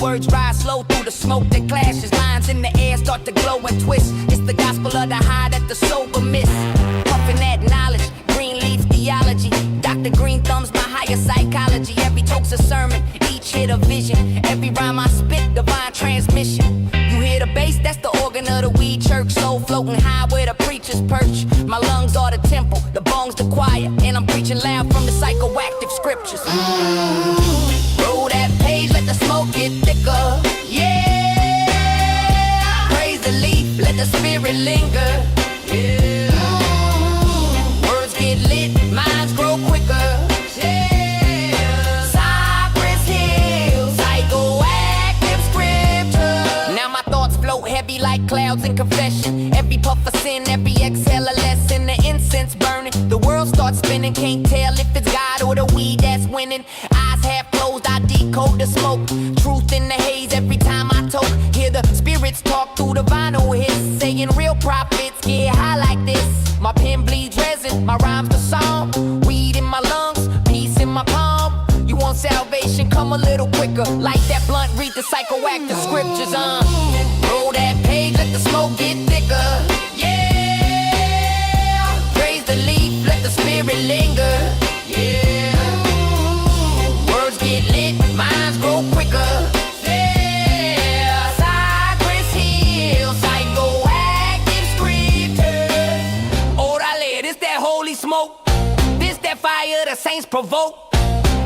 words rise slow through the smoke that clashes. Lines in the air start to glow and twist. It's the gospel of the high that the sober miss. Puffin' that knowledge, green leaf theology. Dr. Green thumbs my higher psychology. Every toke's a sermon, each hit a vision. Every rhyme I spit, divine transmission. You hear the bass, that's the organ of the weed church. Soul floating high where the preachers perch. My lungs are the temple, the bones the choir. And I'm preaching loud from the psychoactive scriptures. Roll that page, let the smoke get thicker. Yeah. Praise the leaf, let the spirit linger. Yeah. Words get lit, minds grow quicker. Yeah. Cypress Hill, psychoactive scripture. Now my thoughts float heavy like clouds in confession. Every puff of sin, every exhale a lesson. The incense burning, the world starts spinning. Can't tell if it's God or the weed that's winning. Eyes half closed, I decode the smoke. Truth in the haze every time I talk. Hear the spirits talk through the vinyl hits. Saying real prophets get high like this. My pen bleeds resin, my rhymes the song. Weed in my lungs, peace in my palm. You want salvation, come a little quicker. Light that blunt, read the psychoactive scriptures. Roll that page, let the smoke get thicker. Yeah. Praise the leaf, let the spirit linger. Yeah. Words get lit, minds grow quicker. Yeah. Cypress Hill, psychoactive scripture. Orale, this that holy smoke. This that fire the saints provoke.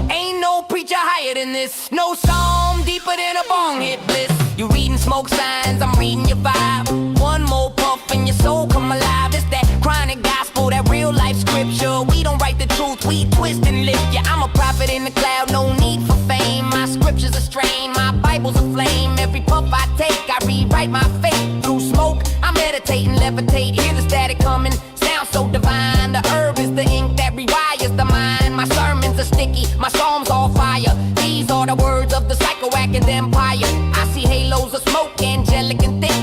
Ain't no preacher higher than this. No psalm deeper than a bong hit bliss. You reading smoke signs, I'm reading your vibe. One more puff and your soul come alive. It's that chronic gospel, that real life scripture. We don't write the truth, we twist and lift. Yeah, I'm a prophet in the cloud, no need for fame. My scriptures are strain, my Bible's a flame. Every puff I take, I rewrite my fate. Through smoke, I meditate and levitate. Hear the static coming, sound so divine. The herb is the ink that rewires the mind. My sermons are sticky, my psalms all fire. These are the words of the psychoactive empire. I see halos of smoke, angelic and thick.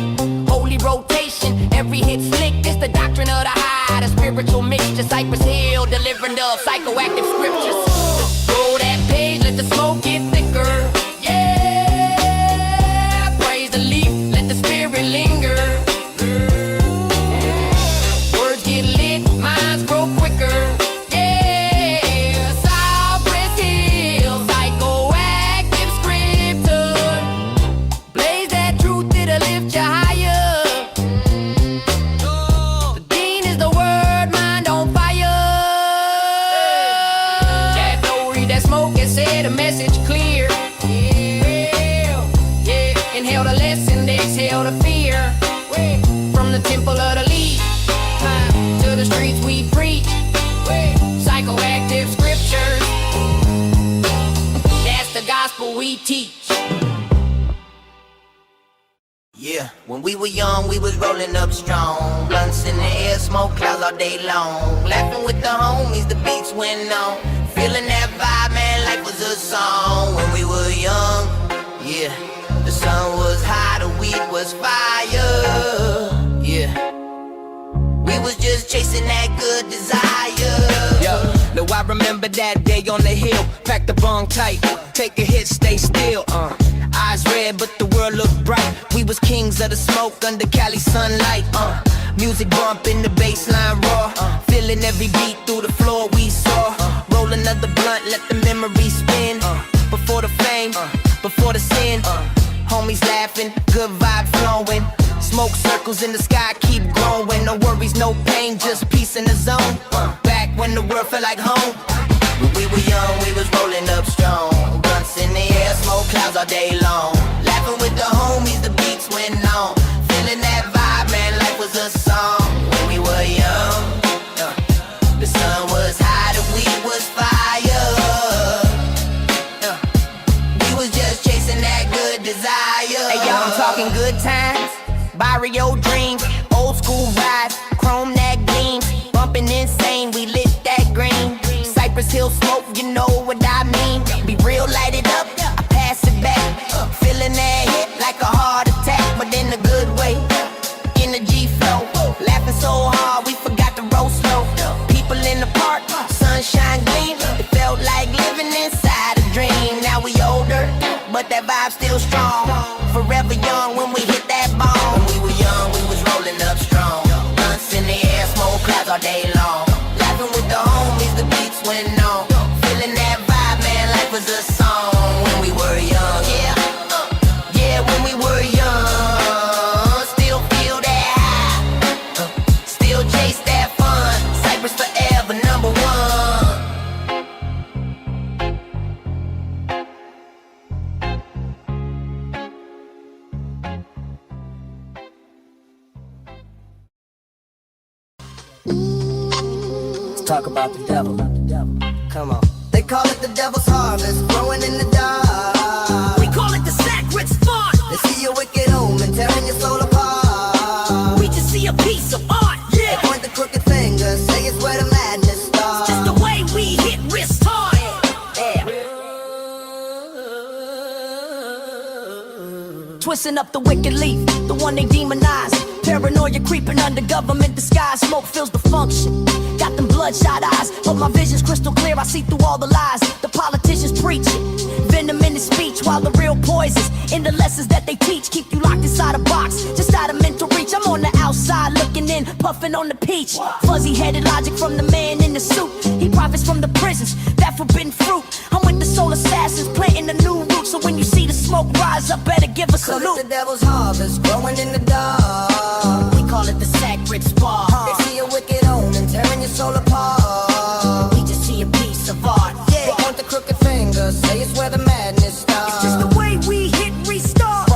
Holy rotation, every hit slick. It's the doctrine of the high, the spiritual mixture. Cypress Hill, delivering the psychoactive scriptures. Roll that page, let the smoke get thicker. Yeah. Praise the leaf, let the spirit linger. Words get lit, minds grow quicker. Yeah. Cypress Hill, psychoactive scripture. Blaze that truth, it'll lift you higher. The dean is the word, mind on fire. That door, read that smoke and say the message clear. Yeah, yeah. Inhale the lesson, exhale the fear. From the temple of the leaf to the streets we preach. Psychoactive scriptures. That's the gospel we teach. Yeah, when we were young, we was rolling up strong. Blunts in the air, smoke clouds all day long. Laughing with the homies, the beats went on. Feeling that vibe, man, life was a song. When we were young, yeah. The sun was high, the weed was fire. Yeah. We was just chasing that good desire. Yo, no, I remember that day on the hill. Pack the bong tight, take a hit, stay still. Eyes red, but the world looked bright. We was kings of the smoke under Cali sunlight. Music bumping, the bassline raw. Feeling every beat through the floor we saw. Roll another blunt, let the memory spin. Before the fame, before the sin. Homies laughing, good vibe flowing. Smoke circles in the sky keep growing. No worries, no pain, just peace in the zone. Back when the world felt like home. When we were young, we was rolling up strong. Blunts in the air, smoke clouds all day long. Laughing with the homies, the beats went on. Feeling that vibe, man, life was a song. When we were young, the sun was high, the weed was fire. We was just chasing that good desire. Hey, y'all, I'm talking good times. Barrio dreams, old school ride, chrome that gleam. Bumping insane, we lit that green. Cypress Hill smoke, you know what I mean. Be real, light it up, I pass it back. Feeling that hit like a heart attack, but in a good way. Energy flow, laughing so hard we forgot to roll slow. People in the park, sunshine gleam. It felt like living inside a dream. Now we older, but that vibe still strong. Forever young when we hit that bone. When we were young, we was rolling up strong. Blunts in the air, smoke clouds all day long. Laughing with the homies, the beats went on. Feeling that vibe, man, life was a song. When we were young, yeah, when we were young. Still feel that high, still chase that fun. Cypress forever, #1. Talk about the devil. Come on. They call it the devil's harvest, growing in the dark. We call it the sacred spot. They see a wicked omen, tearing your soul apart. We just see a piece of art. They Yeah, point the crooked finger, say it's where the madness starts. just the way we hit wrist hard. Twisting up the wicked leaf, the one they demonize. Paranoia creeping under government disguise. Smoke fills the function. Got them bloodshot eyes, but my vision's crystal clear. I see through all the lies the politicians preach. Venom in his speech, while the real poisons in the lessons that they teach keep you locked inside a box, just out of mental reach. I'm on the outside looking in, puffing on the peach. Fuzzy-headed logic from the man in the suit. He profits from the prisons, that forbidden fruit. I'm with the soul assassins, planting a new root. So when you see the smoke rise up, better give a Call it salute. the devil's harvest, growing in the dark. We call it the sacred spot. They see a wicked omen, tearing your soul apart. We just see a piece of art. They point the crooked finger, say it's where the madness starts. It's just the way we hit restart.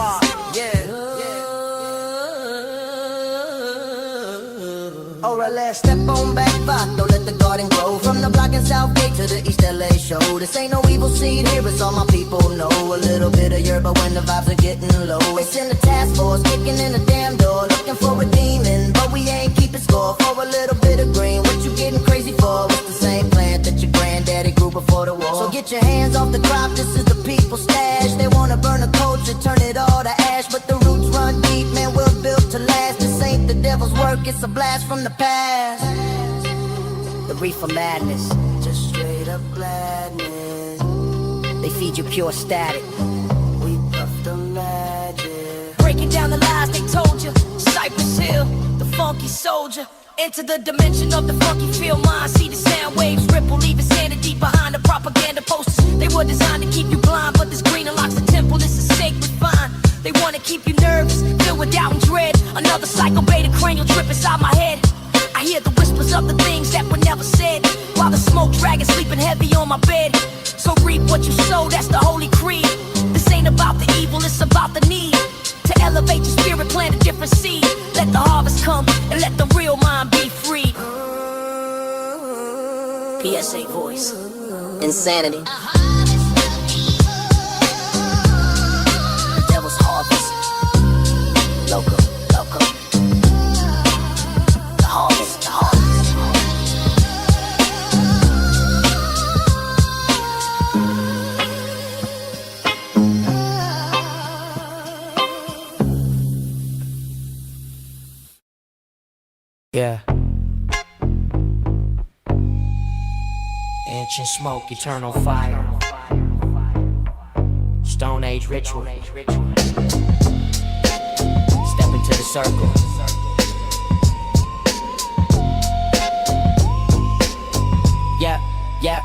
Alright, let's step on back, vato, let the garden grow. From the block in Southgate to the East LA show. This ain't no evil seed here, it's all my people know. A little bit of yerba when the vibes are getting low. It's in the task force, kicking in the damn door. Looking for a demon, but we ain't keeping score. For a little bit of green, what you getting crazy for? It's the same plant that your granddaddy grew before the war. So get your hands off the crop, this is the people's stash. They wanna burn the culture, turn it all to ash. But the roots run deep, man, we're built to last. This ain't the devil's work, it's a blast from the past. The reefer madness, just straight up gladness. They feed you pure static, we puff the magic. Breaking down the lies they told you. Cypress Hill, the funky soldier. Enter the dimension of the funky field mind. See the sound waves ripple, leave insanity behind the propaganda posters. They were designed to keep you blind, but this green unlocks the temple. This is sacred fine. They wanna keep you nervous, filled with doubt and dread. Another psycho beta cranial trip inside my head. I hear the whispers of the things that were never said, while the smoke dragon sleeping heavy on my bed. So reap what you sow, that's the holy creed. This ain't about the evil, it's about the need to elevate your spirit, plant a different seed. Let the harvest come and let the real mind be free. PSA voice. Insanity. Devil's harvest. Loco, loco. The harvest, the harvest. Yeah. Ancient smoke, eternal fire. Stone Age ritual. Step into the circle. Yeah, yeah.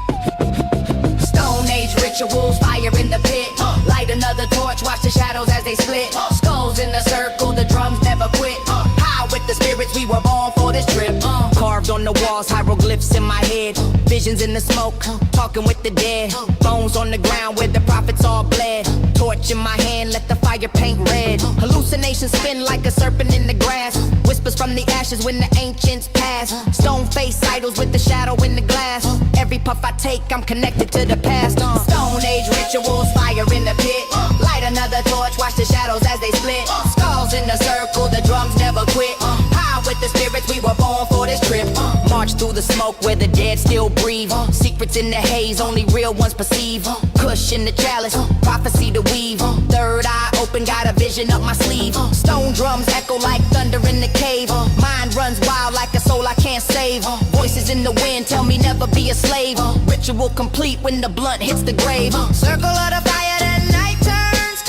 Stone Age rituals, fire in the pit. Light another torch, watch the shadows as they split. Skulls in the circle, the drums never quit. High with the spirits, we were born for this trip. Carved on the walls, hieroglyphs in my head. Visions in the smoke, talking with the dead. Bones on the ground where the prophets all bled. Torch in my hand, let the fire paint red. Hallucinations spin like a serpent in the grass. Whispers from the ashes when the ancients pass. Stone face idols with the shadow in the glass. Every puff I take, I'm connected to the past. Stone Age rituals, fire in the pit. Light another torch, watch the shadows as they split. Skulls in the circle, the drums never quit. High with the spirits, we were born for this trip. March through the smoke where the dead still breathe. Secrets in the haze, only real ones perceive. Kush in the chalice, prophecy to weave. Third eye open, got a vision up my sleeve. Stone drums echo like thunder in the cave. Mind runs wild like a soul I can't save. Voices in the wind tell me never be a slave. Ritual complete when the blunt hits the grave. Circle of the fire, the night turns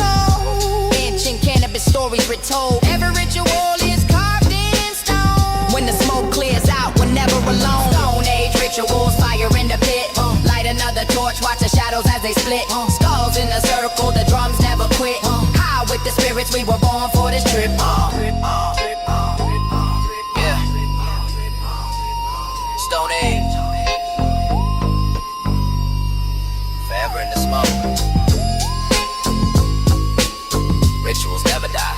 stories retold. Every ritual is carved in stone. When the smoke clears out, we're never alone. Stone Age rituals, fire in the pit. Light another torch, watch the shadows as they split. Skulls in a circle, the drums never quit. High with the spirits, we were born for this trip. Yeah. Stone Age. Forever in the smoke. Rituals never die.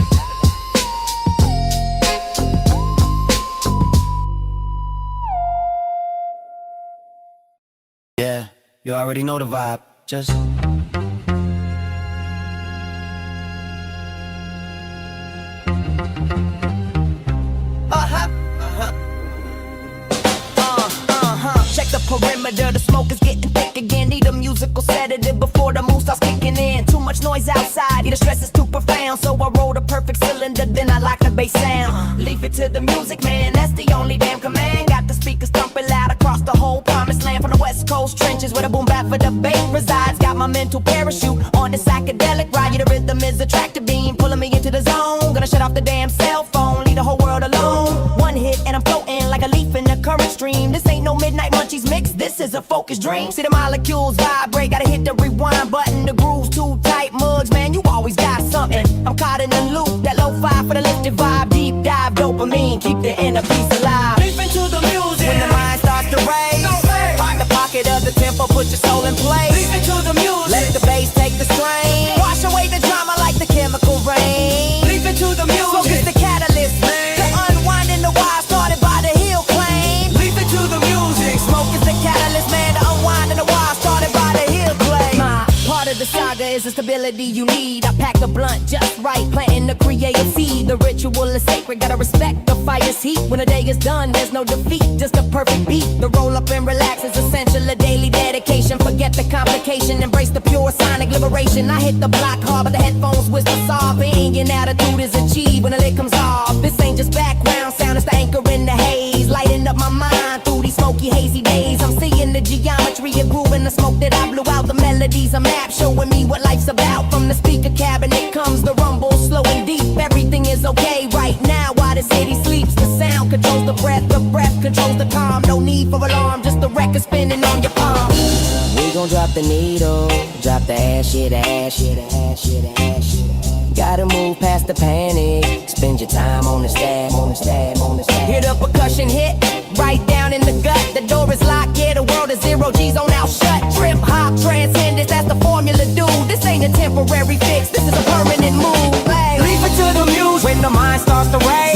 Yeah, you already know the vibe. Just Check the perimeter, the smoke is getting thick again. Need a musical sedative before the mood starts kicking in. Too much noise outside, the stress is too profound. So I roll the perfect cylinder, then I like the bass sound. Leave it to the music, man, that's the only damn command. Got the speakers thumping loud across the whole promised land. From the west coast trenches where the boom bap for the bass resides. Got my mental parachute on the psychedelic ride. Yeah, the rhythm is a tractor beam, pulling me into the zone. Gonna shut off the damn cell phone, leave the whole world alone. One hit and I'm floating like a leaf in the current stream. This ain't no midnight munchies mix, this is a focused dream. See the molecules vibrate, gotta hit the rewind button. The groove's too tight, mugs, man, you always got something. I'm caught in the loop, that lo-fi for the lifted vibe. Deep dive dopamine, keep the inner peace alive. Deep into the music, when the mind starts to race. Find the pocket of the tempo, put your soul in place. Deep into the music, let the bass take the strain. Wash away the drama like the chemical rain. Deep into the music, smoke is the catalyst, man. The unwinding the wire started by the hill claim. Deep into the music, smoke is the catalyst, man. The unwinding the wire started by the hill claim. My part of the saga is the stability you need. I pack a blunt just right, planting the creative seed. The ritual is sacred, gotta respect the fire's heat. When the day is done, there's no defeat, just a perfect beat. The roll up and relax is essential, a daily dedication. Forget the complication, embrace the pure sonic liberation. I hit the block hard, but the headphones whisper soft. Being attitude is achieved when the lid comes off. This ain't just background sound, it's the anchor in the haze. Lighting up my mind through these smoky, hazy days. I'm seeing the geometry of groove in the smoke that I blew out. The melodies, a map showing me what life's about. From the speaker cabinet comes the rumble, slow and deep. Everything is okay right now while the city sleeps. The sound controls the breath controls the calm. No need for alarm, just the record spinning on your palm. We gon' drop the needle, drop the ash, yeah, the ash, yeah, the ash, yeah, the ash, yeah, the ash. Gotta move past the panic, spend your time on the stab, on the stab, on the stab. Hear the percussion hit, right down in the gut. The door is locked, yeah, the world is zero G's on out shut. Trip, hop, transcendence, that's the formula, dude. This ain't a temporary fix, this is a permanent move. Hey. Leave it to the music, when the mind starts to race.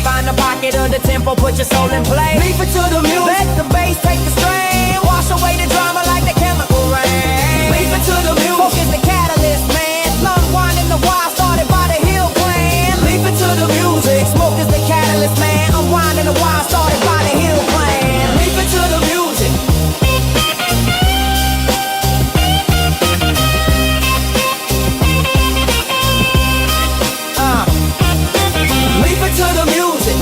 Find the pocket of the tempo, put your soul in play. Leave it to the music, let the bass take the strain. Wash away the drama like the chemical rain. Leave it to the music, focus the catalyst, man. Unwinding the wire started by the hill clan. Leave it to the music, smoke is the catalyst, man. Unwinding the wire started by the hill clan. Leave it to the music. Leave it to the music.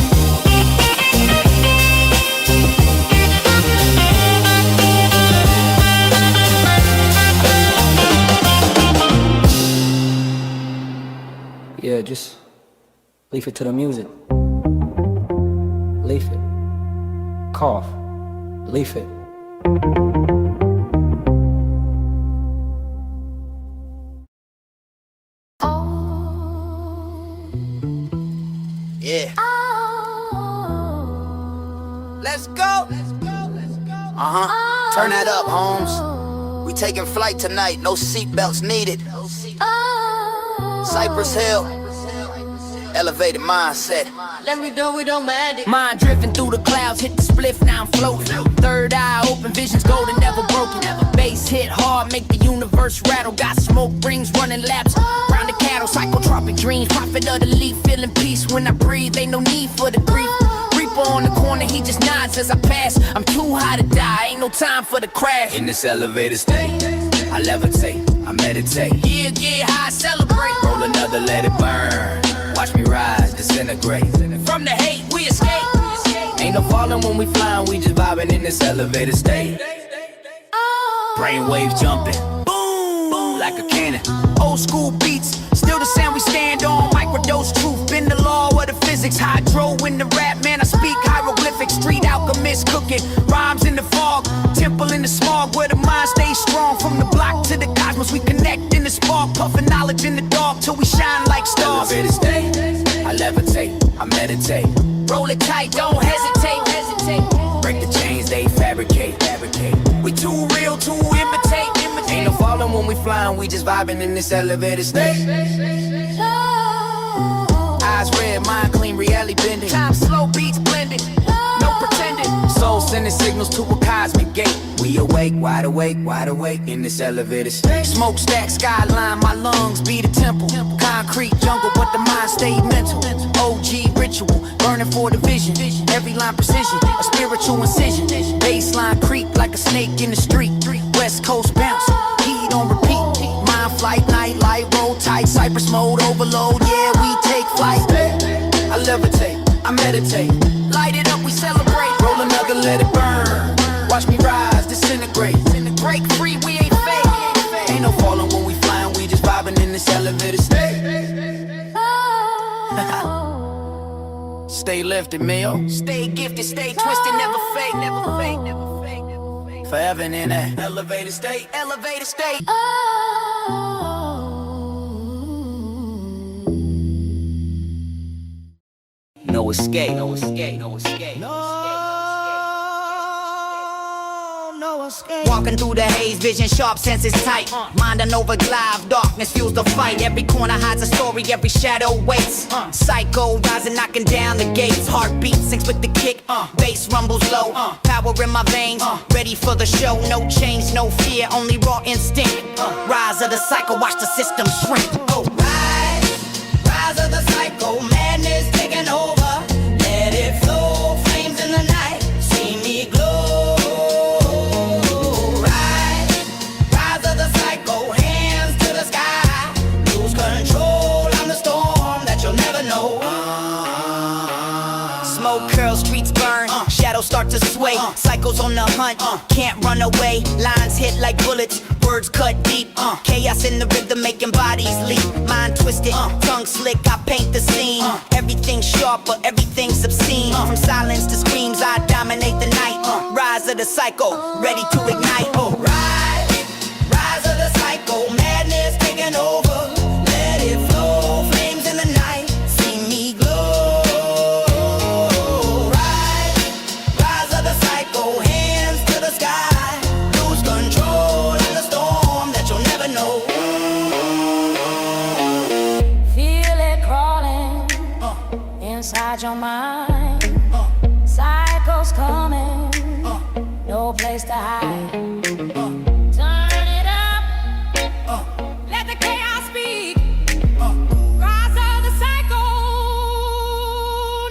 Yeah, just leave it to the music. Leave it. Cough. Leave it. Yeah. Let's go. Turn that up, Holmes. We taking flight tonight. No seatbelts needed. Cypress Hill. Elevated mindset. Let me know we don't mind it. Mind drifting through the clouds, hit the spliff, now I'm floating. Third eye open, visions golden, never broken. Bass hit hard, make the universe rattle. Got smoke rings running laps round the cattle. Psychotropic dreams, prophet of the leaf, feeling peace when I breathe. Ain't no need for the grief. Reaper on the corner, he just nods as I pass. I'm too high to die, ain't no time for the crash. In this elevated state, I levitate, I meditate. Yeah, get high, celebrate. Roll another, let it burn. Watch me rise, disintegrate. From the hate, we escape. Ain't no falling when we flying, we just vibing in this elevated state. Brain waves jumping, boom, like a cannon. Old school beats, still the same we stand on. Microdose truth, been the law of the physics. Hydro in the rap, man, I speak hieroglyphics. Street alchemist cooking, rhymes in the fog. Temple in the smog, where the mind stays strong. From the block to the cosmos, we connect in the spark. Puffin' knowledge in the dark, till we shine like stars. Elevated state, I levitate, I meditate. Roll it tight, don't hesitate. Break the chains they fabricate. We too real to imitate. Ain't no falling when we flying, we just vibing in this elevated state. Eyes red, mind clean, reality bending. Time slow, beats blending, no pretending. Soul sending signals to a cosmic gate. We awake, wide awake in this elevated state. Smokestack skyline, my lungs be the temple. Concrete jungle, but the mind stay mental. OG ritual, burning for the vision. Every line precision, a spiritual incision. Baseline creep like a snake in the street. West Coast bounce, heat on repeat. Mind flight, night light, roll tight. Cypress mode, overload, yeah, we take flight. I levitate, I meditate. Light it up, we celebrate. Roll another, let it burn. Watch me rise, disintegrate. Break free, we ain't fake. Ain't no falling when we flying, we just vibing in this elevated state. Stay lifted, Mio. Stay gifted, stay twisted, never fake. Forever in that elevated state. Elevated state. No escape. No escape. Walking through the haze, vision sharp, senses tight. Mind an overdrive, darkness fuels the fight. Every corner hides a story, every shadow waits. Psycho rising, knocking down the gates. Heartbeat sinks with the kick, bass rumbles low. Power in my veins, ready for the show. No change, no fear, only raw instinct. Rise of the cycle, watch the system shrink. Oh, rise of the cycle, madness taking over. Let it flow, flames in the night, see me glow. Start to sway, cycles on the hunt, can't run away. Lines hit like bullets, words cut deep. Chaos in the rhythm making bodies leap. Mind twisted, tongue slick, I paint the scene. Everything sharp, but everything's obscene. From silence to screams, I dominate the night. Rise of the cycle, ready to ignite. Oh, rise of the cycle, madness taking over. Let it flow, flames in the night, see me glow. Inside your mind, cycles coming, no place to hide. Turn it up, let the chaos speak. Rise of the cycle,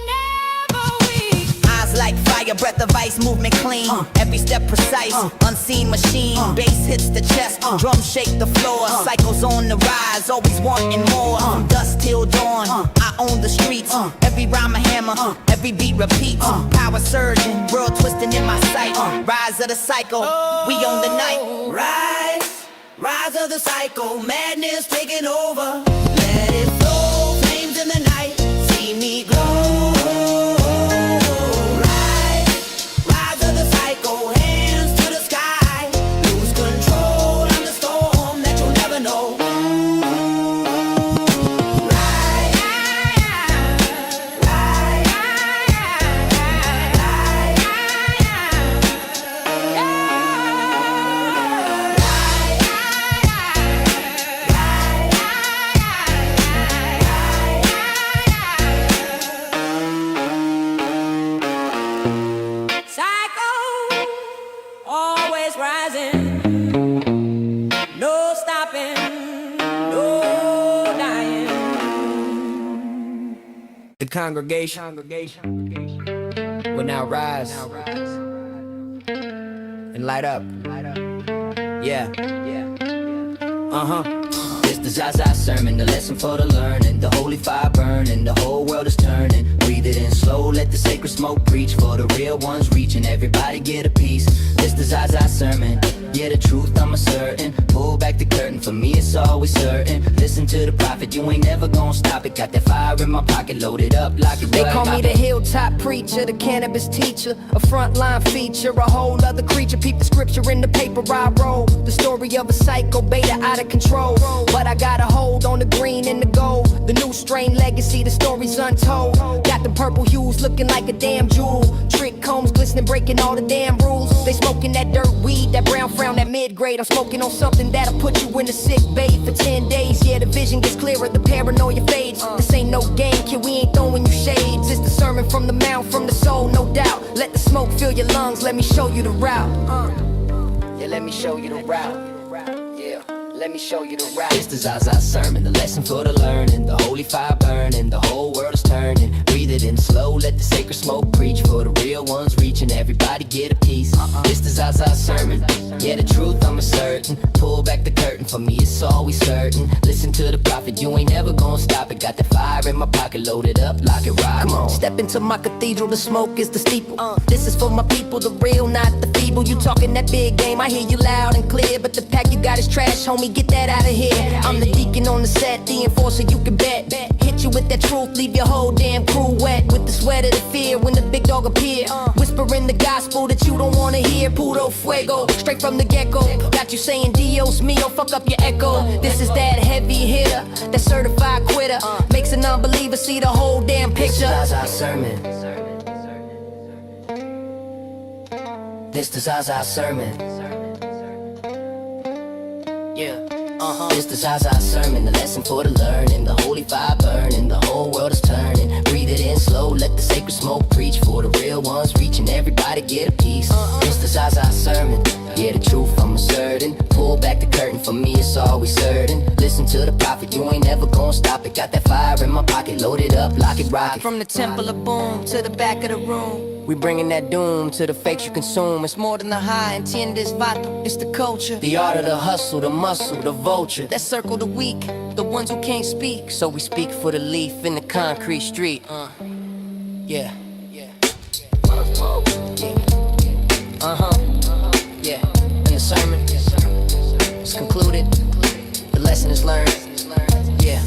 never weak. Eyes like fire, breath of ice, movement clean. Every step precise, unseen machine. Bass hits the chest, drums shake the floor. Cycles on the rise, always wanting more. From dusk till dawn, I own the streets. Every rhyme a hammer, every beat repeats. Power surging, world twisting in my sight. Rise of the cycle, we own the night. Rise of the cycle, madness taking over. Let it flow, flames in the night, see me glow. Rise of the cycle, hands to the sky. Lose control, I'm the storm that you'll never know. The congregation will now rise and light up. Yeah. It's the Zaza sermon, the lesson for the learning. The holy fire burning, the whole world is turning. Breathe it in slow, let the sacred smoke preach. For the real ones reaching, everybody get a piece. It's the Zaza sermon, yeah, the truth I'm asserting. Pull back back the curtain, for me it's always certain. Listen to the prophet, you ain't never gonna stop it. Got that fire in my pocket, loaded up, lock it. They call me the hilltop preacher, the cannabis teacher, a frontline feature, a whole other creature. Peep the scripture in the paper I roll. The story of a psycho beta out of control. But I got a hold on the green and the gold. The new strain legacy, the story's untold. Got the purple hues looking like a damn jewel. Trick combs glistening, breaking all the damn rules. They smoking that dirt weed, that brown frown, that mid-grade. I'm smoking on something that'll put you in a sick bay for 10 days. Yeah, the vision gets clearer, the paranoia fades. This ain't no game, kid, we ain't throwing you shades. It's the sermon from the mount, from the soul, no doubt. Let the smoke fill your lungs, let me show you the route. Yeah, let me show you the route. Yeah, let me show you the route. It's the Zaza sermon, the lesson for the learning. The holy fire burning, the whole world is turning. Breathe it in slow, let the sacred smoke preach. For the real ones reaching, everybody get a piece. It's the Zaza sermon, yeah, the truth I'm asserting. Pull back the curtain, for me it's always certain. Listen to the prophet, you ain't never gonna stop it. Got the fire in my pocket, loaded up, lock it, rock. Come on, step into my cathedral, the smoke is the steeple. This is for my people, the real, not the feeble. You talking that big game, I hear you loud and clear. But the pack you got is trash, homie, get that out of here. I'm the deacon on the set, the enforcer you can bet. Hit you with that truth, leave your whole damn crew wet. With the sweat of the fear when the big dog appear. Whispering the gospel that you don't wanna hear. Puro fuego, straight from the get-go. Got you saying Dios mío, fuck up your echo. This is that heavy hitter, that certified quitter. Makes a non-believer see the whole damn picture. This the Zaza sermon. This the Zaza sermon. Yeah. It's the Zaza sermon, the lesson for the learning. The holy fire burning, the whole world is turning. Breathe it in slow, let the sacred smoke preach. For the real ones reaching, everybody get a piece. It's the Zaza sermon, yeah, the truth I'm asserting. Pull back the curtain, for me it's always certain. Listen to the prophet, you ain't never gonna stop it. Got that fire in my pocket, loaded up, lock it, rock it. From the temple of boom to the back of the room, we bringing that doom to the fakes you consume. It's more than the high intent, it's vital, it's the culture. The art of the hustle, the muscle, the vulture. That circle the weak, the ones who can't speak. So we speak for the leaf in the concrete street. Yeah. Yeah. Yeah. And the sermon is concluded. The lesson is learned. Yeah.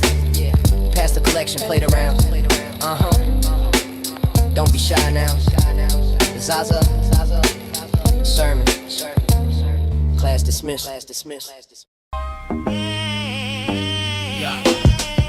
Pass the collection, plate around. Don't be shy now. The Zaza sermon. Class dismissed.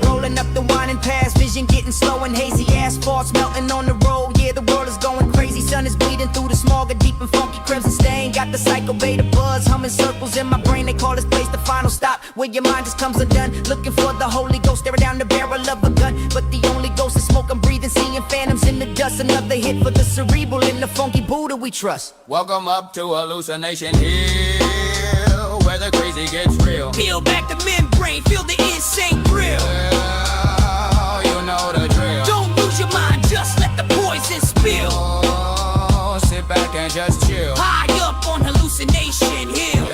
Rolling up the wine and pass, vision getting slow and hazy. Asphalt's melting on the road, yeah, the world is going crazy. Sun is bleeding through the smog, a deep and funky crimson stain. Got the psycho beta buzz, humming circles in my brain. They call this place the final stop, where your mind just comes undone. Looking for the Holy Ghost, staring down the barrel of a gun. But the only ghost is smoke, I'm breathing, seeing phantoms in the dust. Another hit for the cerebral and the funky Buddha we trust. Welcome up to Hallucination Hill, where the crazy gets real. Peel back the membrane, feel the insane thrill. Well, you know the drill. Don't lose your mind, just let the poison spill. Oh, sit back and just chill. High up on Hallucination Hill.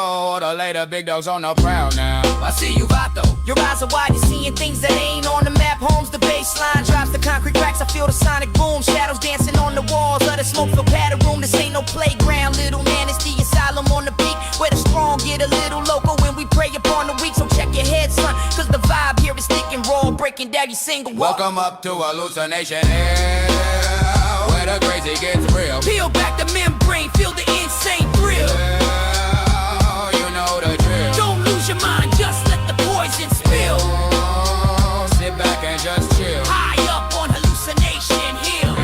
All the later big dogs on the prowl now. I see you, Vato. Your eyes are wide, you're seeing things that ain't on the map. Homes, the baseline drops, the concrete cracks. I feel the sonic boom, shadows dancing on the walls of the smoke-filled padded room. This ain't no playground, little man, it's the asylum on the peak, where the strong get a little local when we prey upon the weak. So check your head, son, cause the vibe here is thick and raw, breaking down your single wall. Welcome up to Hallucination Hill, where the crazy gets real. Peel back the membrane, feel the insane thrill. Well, you know the drill. Don't lose your mind, just let the poison spill. Oh, sit back and just chill. High up on Hallucination Hill.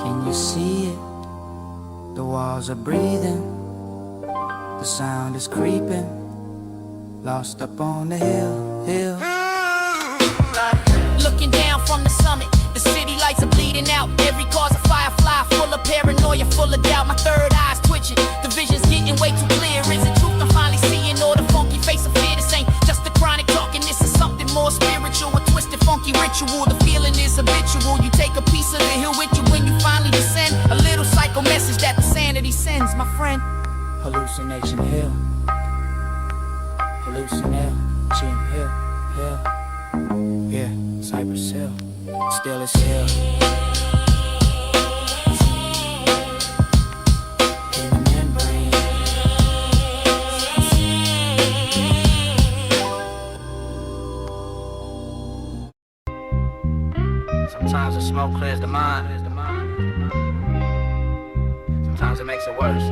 Can you see it? The walls are breathing, the sound is creeping, lost up on the hill. Looking down from the summit, the city lights are bleeding out. Every car's a firefly, full of paranoia, full of doubt. My third eye's twitching, the vision's getting way too clear. Is it truth I'm finally seeing, or the funky face of fear? This ain't just the chronic talking, this is something more spiritual. A twisted funky ritual, the feeling is habitual. You take a piece of the hill with you when you finally descend. A little psycho message that the sanity sends, my friend. Hallucination Hill, Hallucination Hill. Yeah, Cypress Hill, still is hill. Sometimes the smoke clears the mind. Sometimes it makes it worse.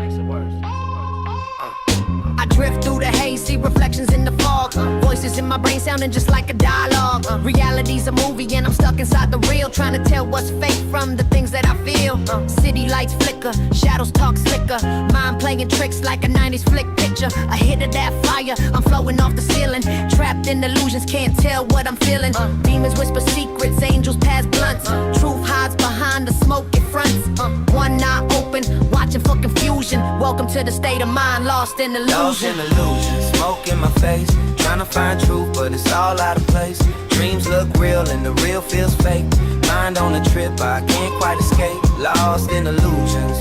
I drift through the haze, see reflections in the fog. Voices in my brain sounding just like a dialogue. Reality's a movie and I'm stuck inside the real, trying to tell what's fake from the things that I feel. City lights flicker, shadows talk slicker. Mind playing tricks like a 90s flick picture. A hit of that fire, I'm floating off the ceiling. Trapped in illusions, can't tell what I'm feeling. Demons whisper secrets, angels pass blunts. Truth hides behind the smoke it fronts. One eye open, watching for confusion. Welcome to the state of mind, lost in illusion. Lost in illusion, smoke in my face. Trying to find truth, but it's all out of place. Dreams look real and the real feels fake. Mind on a trip, I can't quite escape. Lost in illusions.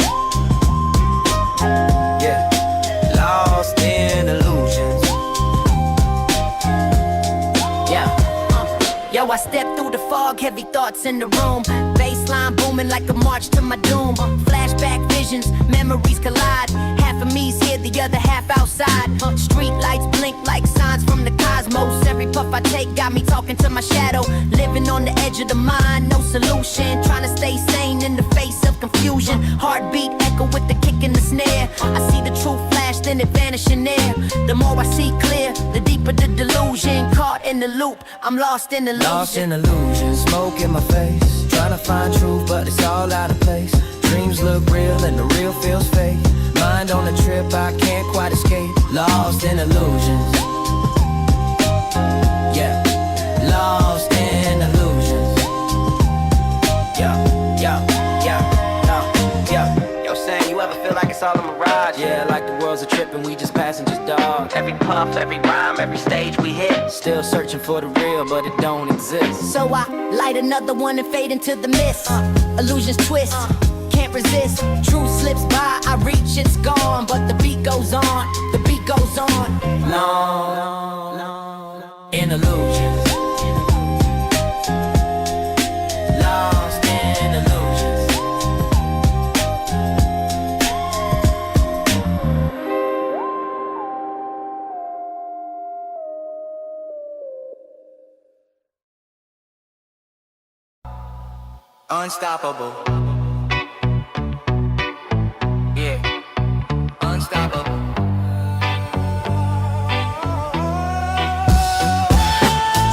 Yeah, lost in illusions. Yo, I step through the fog, heavy thoughts in the room. Bassline booming like a march to my doom. Flashback visions, memories collide. Half of me's here, the other half outside. Street lights blink like signs from the cosmos. Every puff I take got me talking to my shadow. Living on the edge of the mind, no solution. Trying to stay sane in the face of confusion. Heartbeat echo with the kick and the snare. I see the truth flash, then it vanish in air. The more I see clear, the deeper the delusion. Caught in the loop, I'm lost in the loop. Lost in illusion, smoke in my face. Trying to find truth, but it's all out of place. Dreams look real and the real feels fake. Mind on a trip, I can't quite escape. Lost in illusions. Yeah, lost in illusions. Yo, saying you ever feel like it's all a mirage? Yeah, like the world's a trip and we just passengers, dog. Every puff, every rhyme, every stage we hit. Still searching for the real, but it don't exist. So I light another one and fade into the mist. Illusions twist, can't resist. Truth slips by, I reach, it's gone. But the beat goes on, the beat goes on. Long in illusions. Lost in illusions. Unstoppable. Yeah, unstoppable.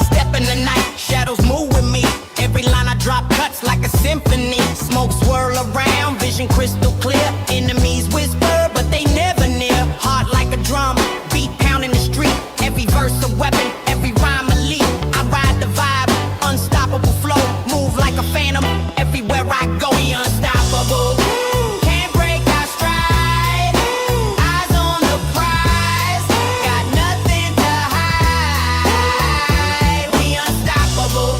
Step in the night, shadows move with me. Every line I drop cuts like a symphony. Smoke swirl around, vision crystal clear. Enemies whisper, but they never near. Heart like a drum, beat pounding the street. Every verse a weapon, every rhyme a leap. I ride the vibe, unstoppable flow. Move like a phantom, everywhere I go, we unstoppable. Can't break our stride, eyes on the prize. Got nothing to hide, we unstoppable.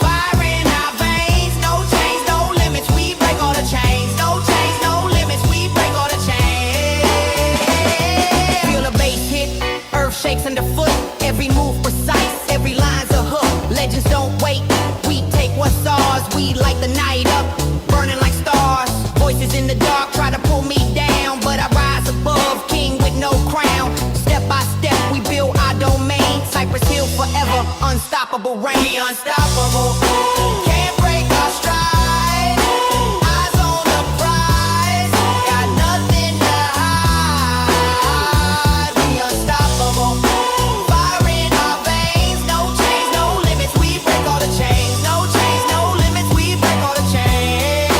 Fire in our veins, no chains, no limits. We break all the chains, no chains, no limits. We break all the chains. Feel the bass hit, earth shakes underfoot. Every move precise, every line's a hook. Legends don't wait, we take what's ours. We light the night up, burning like stars. Voices in the dark try to pull me down, but I rise above, king with no crown. Step by step, we build our domain. Cypress Hill forever, unstoppable reign. We unstoppable. Can't break our stride. Eyes on the prize. Got nothing to hide. We unstoppable. Fire in our veins. No chains, no limits. We break all the chains. No chains, no limits. We break all the chains.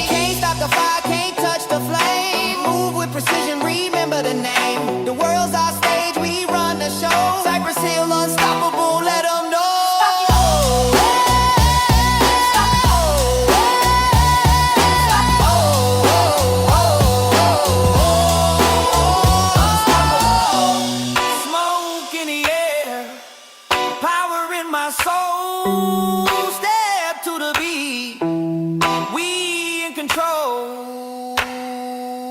Can't stop the fire, can't touch the flame. Move with precision, remember the name. The world's our stage, we run the show. Cypress Hill, unstoppable, let them know. Smoke in the air, power in my soul. Step to the beat, we in control.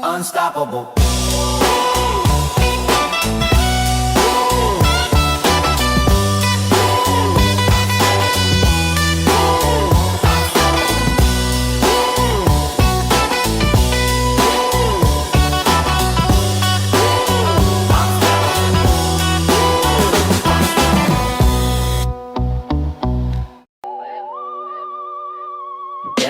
Unstoppable.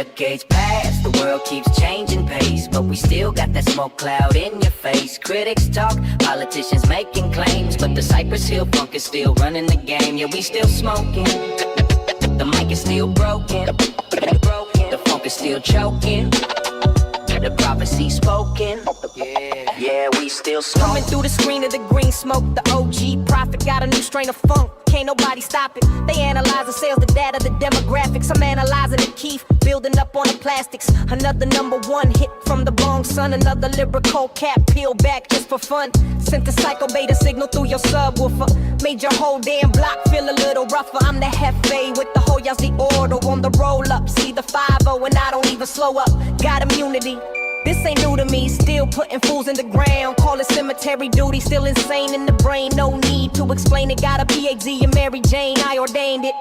Decades pass, the world keeps changing pace, but we still got that smoke cloud in your face. Critics talk, politicians making claims, but the Cypress Hill funk is still running the game. Yeah, we still smoking. The mic is still broken. The funk is still choking. The prophecy spoken. Yeah, we still smoke. Coming through the screen of the green smoke, the OG prophet got a new strain of funk. Can't nobody stop it. They analyze the sales, the data, the demographics. I'm analyzing the Keith, building up on the plastics. Another #1 hit from the bong, son. Another lyrical cap, peel back just for fun. Sent the psycho beta signal through your subwoofer. Made your whole damn block feel a little rougher. I'm the Hefe with the whole y'all's the order on the roll up. See the 5-0 and I don't even slow up. Got immunity. This ain't new to me, still putting fools in the ground. Call it cemetery duty, still insane in the brain. No need to explain it, got a PhD in Mary Jane. I ordained it.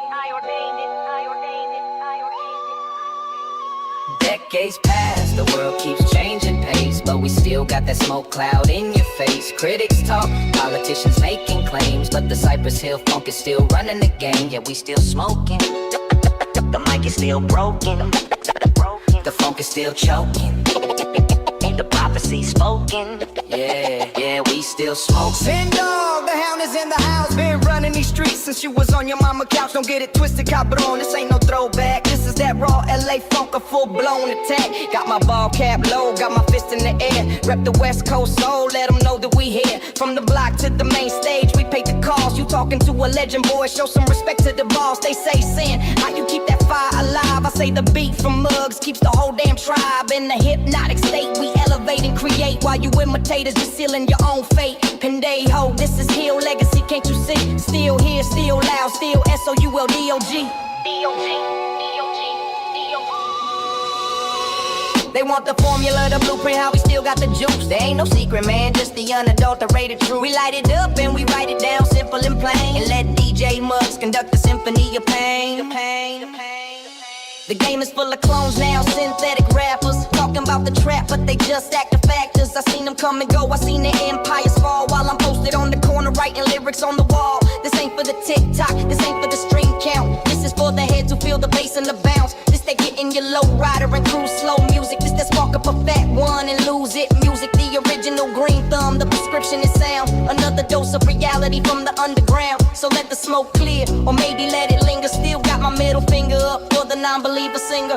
Decades pass, the world keeps changing pace, but we still got that smoke cloud in your face. Critics talk, politicians making claims, but the Cypress Hill funk is still running the game. Yeah, we still smoking. The mic is still broken. The funk is still choking. The prophecy spoken. Yeah, we still smoking. Sin dog, the hound is in the house. Been running these streets since you was on your mama couch. Don't get it twisted, cabron. This ain't no throwback. This is that raw LA funk, a full blown attack. Got my ball cap low, got my fist in the air. Rep the West Coast soul, let them know that we here. From the block to the main stage, we pay the cost. You talking to a legend, boy, show some respect to the boss. They say, sin, how you keep that fire alive? I say the beat from Muggs keeps the whole damn tribe in the hypnotic state. We elevate and create while you imitators just sealing your own fate. Pendejo, this is Hill legacy, can't you see? Still here, still loud, still SOULDOG. They want the formula, the blueprint, how we still got the juice. There ain't no secret, man, just the unadulterated truth. We light it up and we write it down simple and plain, and let DJ Muggs conduct the symphony of pain. The game is full of clones now, synthetic rappers talking about the trap, but they just act the factors. I seen them come and go, I seen their empires fall while I'm posted on the corner writing lyrics on the wall. This ain't for the TikTok, this ain't for the stream count. This is for the heads who feel the bass and the bounce. This they get in your low rider and cruise slow music. This that spark up a fat one and lose it. Music, the original green thumb, the prescription is sound. Another dose of reality from the underground. So let the smoke clear, or maybe let it linger. Still got my middle finger up for the non-believer singer.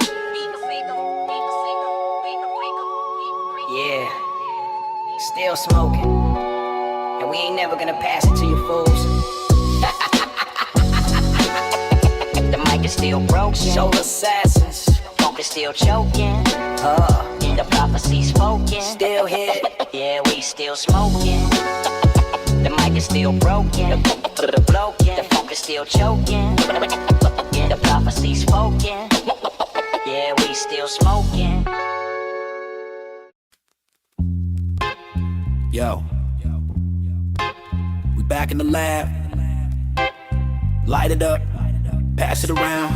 Yeah, still smoking, and we ain't never gonna pass it to you fools. The mic is still broken, soul assassins. Funk is still choking. The prophecy's spoken. Still here, yeah, we still smoking. The mic is still broken. The funk is still choking. The prophecy's spoken. Yeah, we still smoking. Yo, we back in the lab. Light it up, pass it around.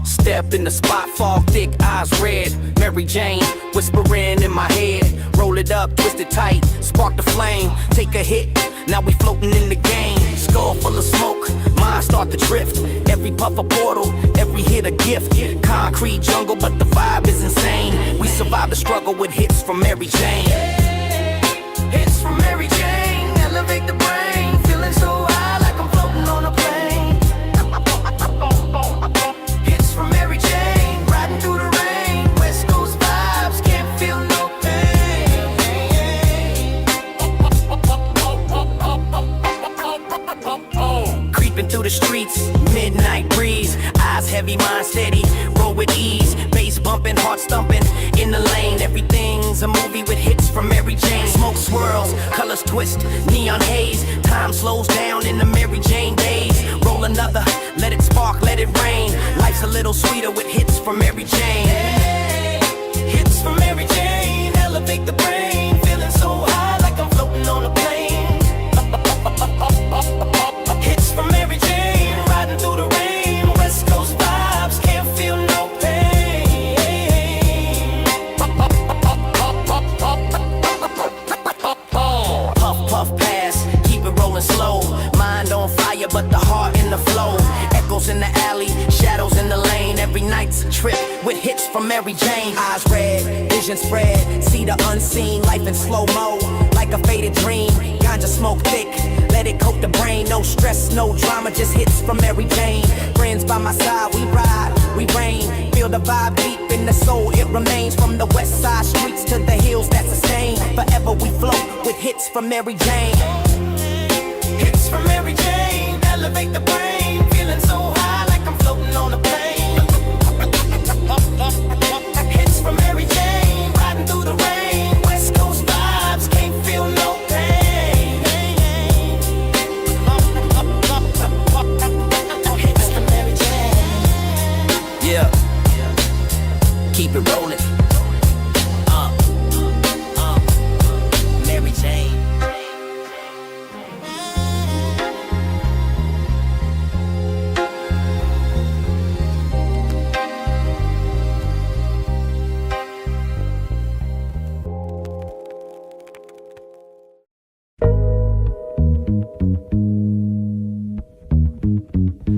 Step in the spot, fog thick, eyes red. Mary Jane whispering in my head. Roll it up, twist it tight, spark the flame. Take a hit, now we floating in the game. Skull full of smoke, mind start to drift. Every puff a portal, every hit a gift. Concrete jungle, but the vibe is insane. We survive the struggle with hits from Mary Jane. Hits from Mary Jane, elevate the brain. Feeling so high like I'm floating on a plane. Hits from Mary Jane, riding through the rain. West Coast vibes, can't feel no pain. Creeping through the streets, midnight breeze. Eyes heavy, mind steady, roll with ease. Bass bumping, heart stumping, in the lane. Everything's a movie with hits from Mary Jane. Smoke swirls, colors twist, neon haze. Time slows down in the Mary Jane days. Roll another, let it spark, let it rain. Life's a little sweeter with hits from Mary Jane. Hits from Mary Jane, elevate the brain. Feeling so high like I'm floating on a plane. Hits from Mary Jane, riding through the rain. West Coast vibes, can't feel no pain. from Mary Jane. Eyes red, vision spread, see the unseen, life in slow-mo, like a faded dream. Ganja smoke thick, let it coat the brain. No stress, no drama, just hits from Mary Jane. Friends by my side, we ride, we reign. Feel the vibe deep in the soul, it remains. From the west side streets to the hills that sustain. Forever we float with hits from Mary Jane. Hits from Mary Jane, elevate the brain. Feeling so high like I'm floating on a plane. Hits from Mary Jane, riding through the rain. West Coast vibes, can't feel no pain. Hits from Mary Jane. Yeah, keep it rolling. Mary Jane.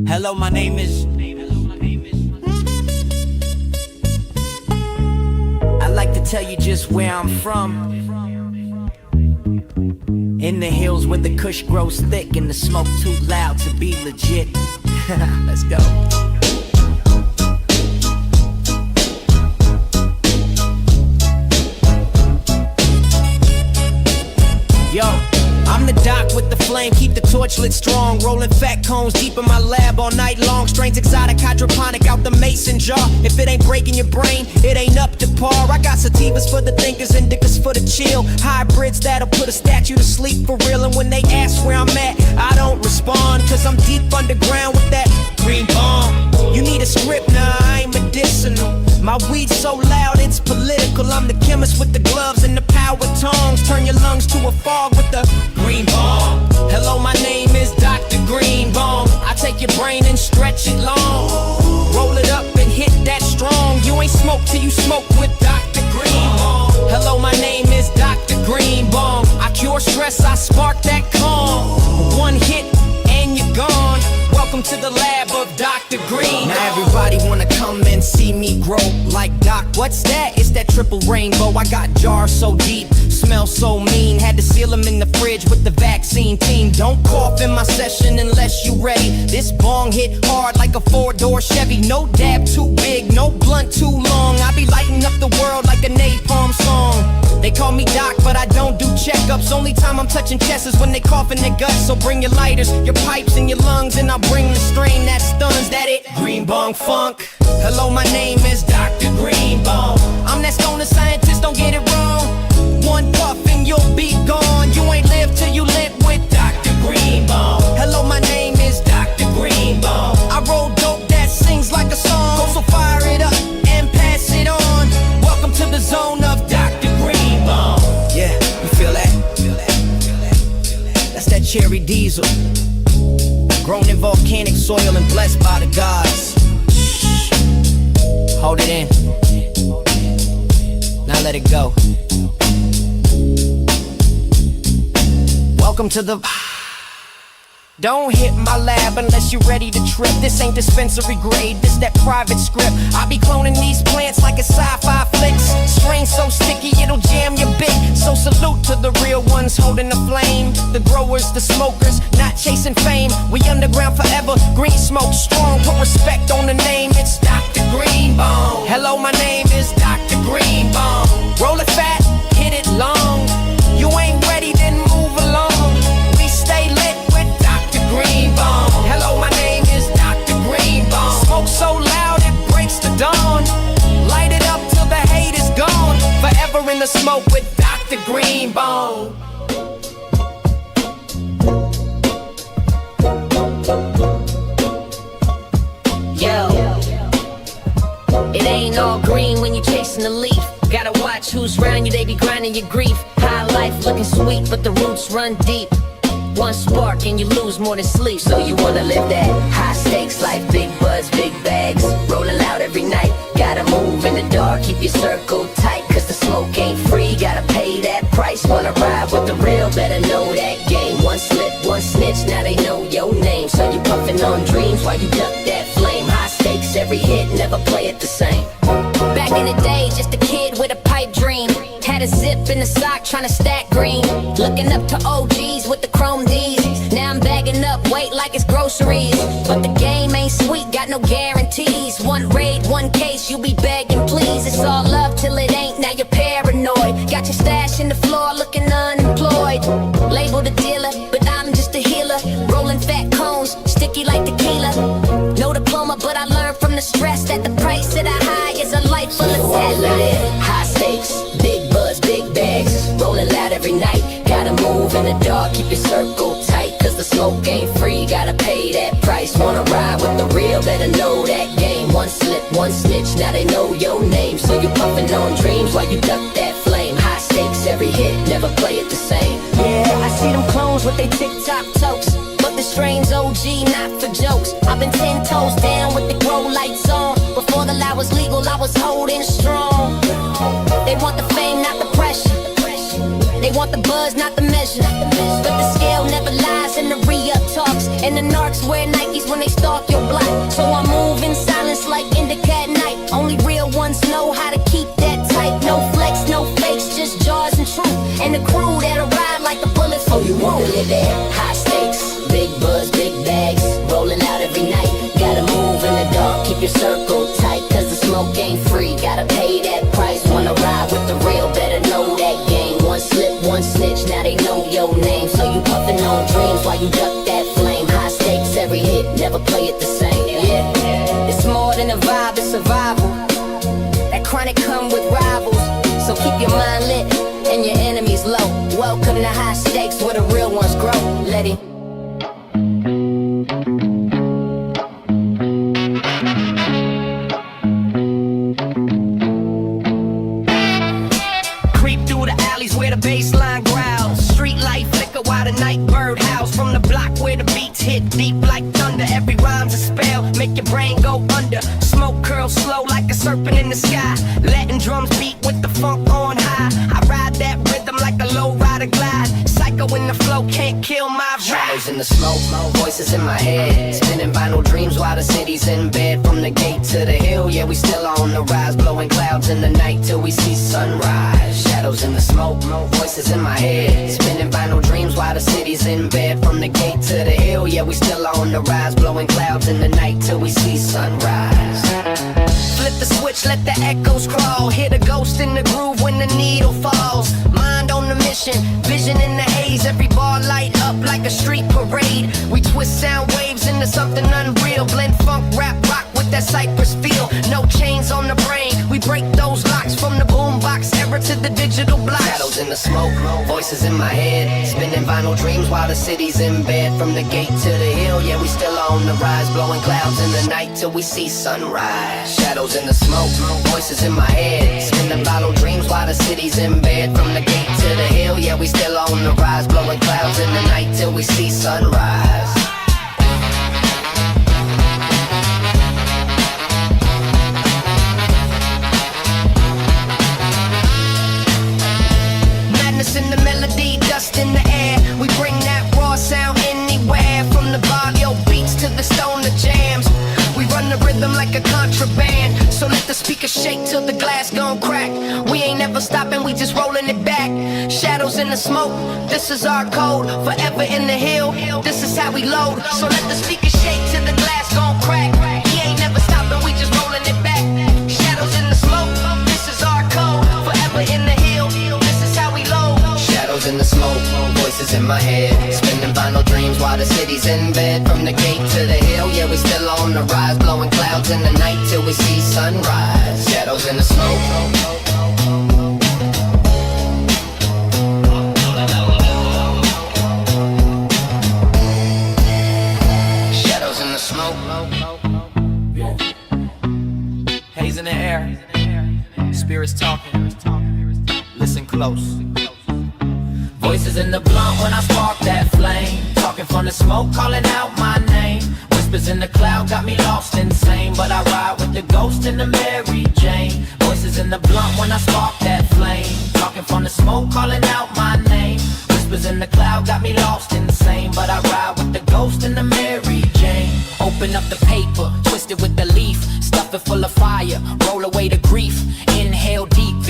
Hello, my name is. I like to tell you just where I'm from. In the hills where the kush grows thick and the smoke too loud to be legit. Let's go. Yo, I'm the doc with the flame, keep the torch lit strong. Rolling fat cones deep in my lab all night long. Strains exotic, hydroponic out the mason jar. If it ain't breaking your brain, it ain't up to par. I got sativas for the thinkers, indicas for the chill. Hybrids that'll put a statue to sleep for real. And when they ask where I'm at, I don't respond, cause I'm deep underground with that green bomb. You need a script, nah, I ain't medicinal. My weed's so loud, it's political. I'm the chemist with the gloves and the power tongs. Turn your lungs to a fog with the green bomb. Hello, my name is Dr. Green Bomb. I take your brain and stretch it long. Roll it up and hit that strong. You ain't smoke till you smoke with Dr. Green Bomb. Hello, my name is Dr. Green Bomb. I cure stress, I spark that calm. One hit and you're gone. Welcome to the lab of Dr. Green. Now everybody wanna come and see me grow. Like Doc, what's that? It's that triple rainbow. I got jars so deep, smell so mean. Had to seal them in the fridge with the vaccine team. Don't cough in my session unless you ready. This bong hit hard like a 4-door Chevy. No dab too big, no blunt too long. I be lighting up the world like a napalm song. They call me Doc, but I don't do checkups. Only time I'm touching chests is when they cough in their guts. So bring your lighters, your pipes, and your lungs, and I'll bring the strain that stuns that it. Green bong funk. Hello, my name is Dr. Green Bong. I'm that stoner scientist, don't get it wrong. One puff and you'll be gone. You ain't live till you lit with Dr. Green Bong. Hello, my name is Dr. Green Bong. I roll dope that sings like a song. So fire it up and pass it on. Welcome to the zone of Dr. Green Bong. Yeah, you feel that? That's that cherry diesel. Grown in volcanic soil and blessed by the gods. Hold it in. Now let it go. Welcome to the. Don't hit my lab unless you're ready to trip. This ain't dispensary grade, this that private script. I be cloning these plants like a sci-fi flicks. Strain so sticky it'll jam your bit. So salute to the real ones holding the flame. The growers, the smokers, not chasing fame. We underground forever, green smoke strong. Put respect on the name, it's Dr. Green Bong. Hello, my name is Dr. Green Bong. Roll it fat, hit it long. You ain't ready, then move along. We stay lit with Dr. Green Bong. Hello, my name is Dr. Green Bong. Smoke so loud it breaks the dawn. Light it up till the hate is gone. Forever in the smoke with Dr. Green Bong. Yo, it ain't all green when you're chasing the leaf. Gotta watch who's round you, they be grinding your grief. High life looking sweet, but the roots run deep. One spark and you lose more than sleep. So you wanna live that high stakes life, big buzz, big bags, rolling loud every night. Gotta move in the dark, keep your circle tight, cause the smoke ain't free, gotta pay that price. Wanna ride with the real, better know that game. One slip, one snitch, now they know your name. So you puffin' on dreams while you duck that flame. High stakes every hit, never play it the same. Back in the day, just a kid with a pipe dream. Had a zip in the sock, trying to stack green. Looking up to OGs with the chrome D's. Now I'm bagging up weight like it's groceries. But the game ain't sweet, got no guarantees. One raid, one case, you be begging please. It's all love till it ain't, now you're paranoid. Got your stash in the floor, looking unemployed. Labeled a dealer, but I'm just a healer. Rolling fat cones, sticky like tequila. No diploma, but I learned from the stress that the price of the high is a life full of debt. High stakes, big buzz, big bags. Rolling loud every night. Gotta move in the dark, keep your circle tight. Cause the smoke ain't free, gotta pay that price. Wanna ride with the real, better know that game. One slip, one snitch, now they know your name. So you puffin' on dreams while you duck that flame. High stakes, every hit, never play it the same. Yeah, I see them clones with they TikTok toast. But the strains OG, not for jokes. I've been 10 toes down with the grow lights on. Before the lie was legal, I was holding strong. They want the fame, not the pressure. They want the buzz, not the measure. But the scale never lies in the re-up talks. And the narcs wear Nikes when they stalk your block. So I move in silence like indica at night. Only real ones know how to keep that tight. No flex, no fakes, just jaws and truth. And the crew that'll ride like a bullet for you won't live there. High stakes, big buzz, big bags. Rolling out every night. Gotta move in the dark, keep your circle tight. Cause the smoke ain't free, gotta pay that price. Wanna ride with the real, better know that game. One slip, one snitch, now they know your name. So you puffin' on dreams while you duck that flame. High stakes, every hit, never play it the same. Yeah, it's more than a vibe, it's survival. That chronic come with rivals. So keep your mind lit and your enemies low. Welcome to high stakes where the real ones grow. Let it. Baseline growls, street light flicker while the night bird howls. From the block where the beats hit deep like thunder. Every rhyme's a spell, make your brain go under. Smoke curls slow like a serpent in the sky. Letting drums beat with the funk on high. I ride that rhythm like a low rider glide. Psycho in the flow, can't kill my vibe. Shadows in the smoke, voices in my head. Spinning vinyl dreams while the city's in bed. From the gate to the hill, yeah we still on the rise. Blowing clouds in the night till we see sunrise. Shadows in the smoke, voices in my head. Spinning vinyl dreams while the city's in bed. From the gate to the hill, yeah we still on the rise. Blowing clouds in the night till we see sunrise. Flip the switch, let the echoes crawl. Hit a ghost in the groove when the needle falls. Mind on the mission, vision in the haze. Every bar light up like a street parade. We twist sound waves into something unreal. Blend funk, rap, rock with that Cypress feel. No chains on the brain, we break those locks. From the boombox era to the digital block. Shadows in the smoke, voices in my head. Spinning vinyl dreams while the city's in bed. From the gate to the hill, yeah we still on the rise. Blowing clouds in the night till we see sunrise. Shadows in the smoke, voices in my head. Spinning vinyl dreams while the city's in bed. From the gate to the hill, yeah we still on the rise. Blowing clouds in the night till we see sunrise. In the melody, dust in the air. We bring that raw sound anywhere. From the barrio beats to the stoner jams. We run the rhythm like a contraband. So let the speaker shake till the glass gon' crack. We ain't never stopping, we just rolling it back. Shadows in the smoke, this is our code. Forever in the hill, this is how we load. So let the speaker shake till the glass gon' crack. We ain't never stopping, we just rolling it back. Shadows in the smoke, this is our code. Forever in the hill, this is how we load. Shadows in the smoke, voices in my head. Spinning vinyl dreams while the city's in bed. From the gate to the hill, yeah we still on the rise. Blowing clouds in the night till we see sunrise. Shadows in the smoke. Shadows in the smoke. Haze in the air. Spirits talking. Listen close. Voices in the blunt when I spark that flame. Talking from the smoke, calling out my name. Whispers in the cloud got me lost, insane. But I ride with the ghost and the Mary Jane. Voices in the blunt when I spark that flame. Talking from the smoke, calling out my name. Whispers in the cloud got me lost, insane. But I ride with the ghost and the Mary Jane. Open up the paper, twist it with the leaf. Stuff it full of fire, roll away the grief. In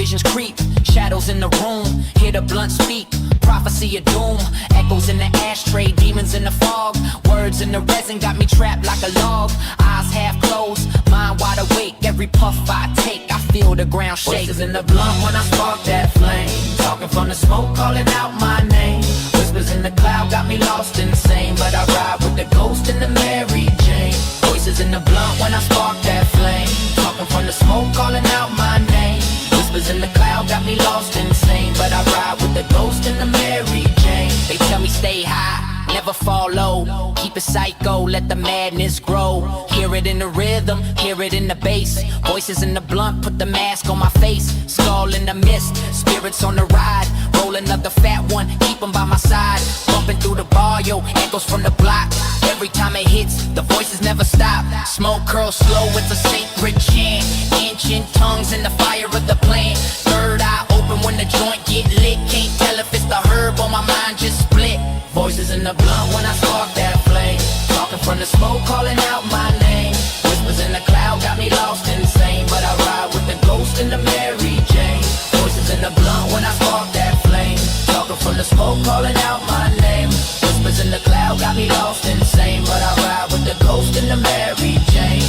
visions creep, shadows in the room, hear the blunt speak. Prophecy of doom, echoes in the ashtray, demons in the fog. Words in the resin got me trapped like a log. Eyes half closed, mind wide awake. Every puff I take, I feel the ground shake. Voices in the blunt when I spark that flame. Talking from the smoke, calling out my name. Whispers in the cloud got me lost insane. But I ride with the ghost and the Mary Jane. Voices in the blunt when I spark that flame. Talking from the smoke, calling out my name. Whispers in the cloud got me lost insane. But I ride with the ghost and the Mary Jane. They tell me stay high, never fall low. Keep it psycho, let the madness grow. Hear it in the rhythm, hear it in the bass. Voices in the blunt, put the mask on my face. Skull in the mist, spirits on the ride. Roll another fat one, keep them by my side. Bumping through the bar, yo, echoes from the block. Every time it hits, the voices never stop. Smoke curls slow, it's a sacred chant. Ancient tongues in the fire of the plant. Third eye open when the joint get lit. Can't tell if it's the herb or my mind just split. Voices in the blunt when I spark that flame. Talking from the smoke, calling out my name. Whispers in the cloud got me lost insane. But I ride with the ghost and the Mary Jane. Voices in the blunt when I spark that flame. Talking from the smoke, calling out my name. Whispers in the cloud got me lost insane. But I ride with the ghost and the Mary Jane.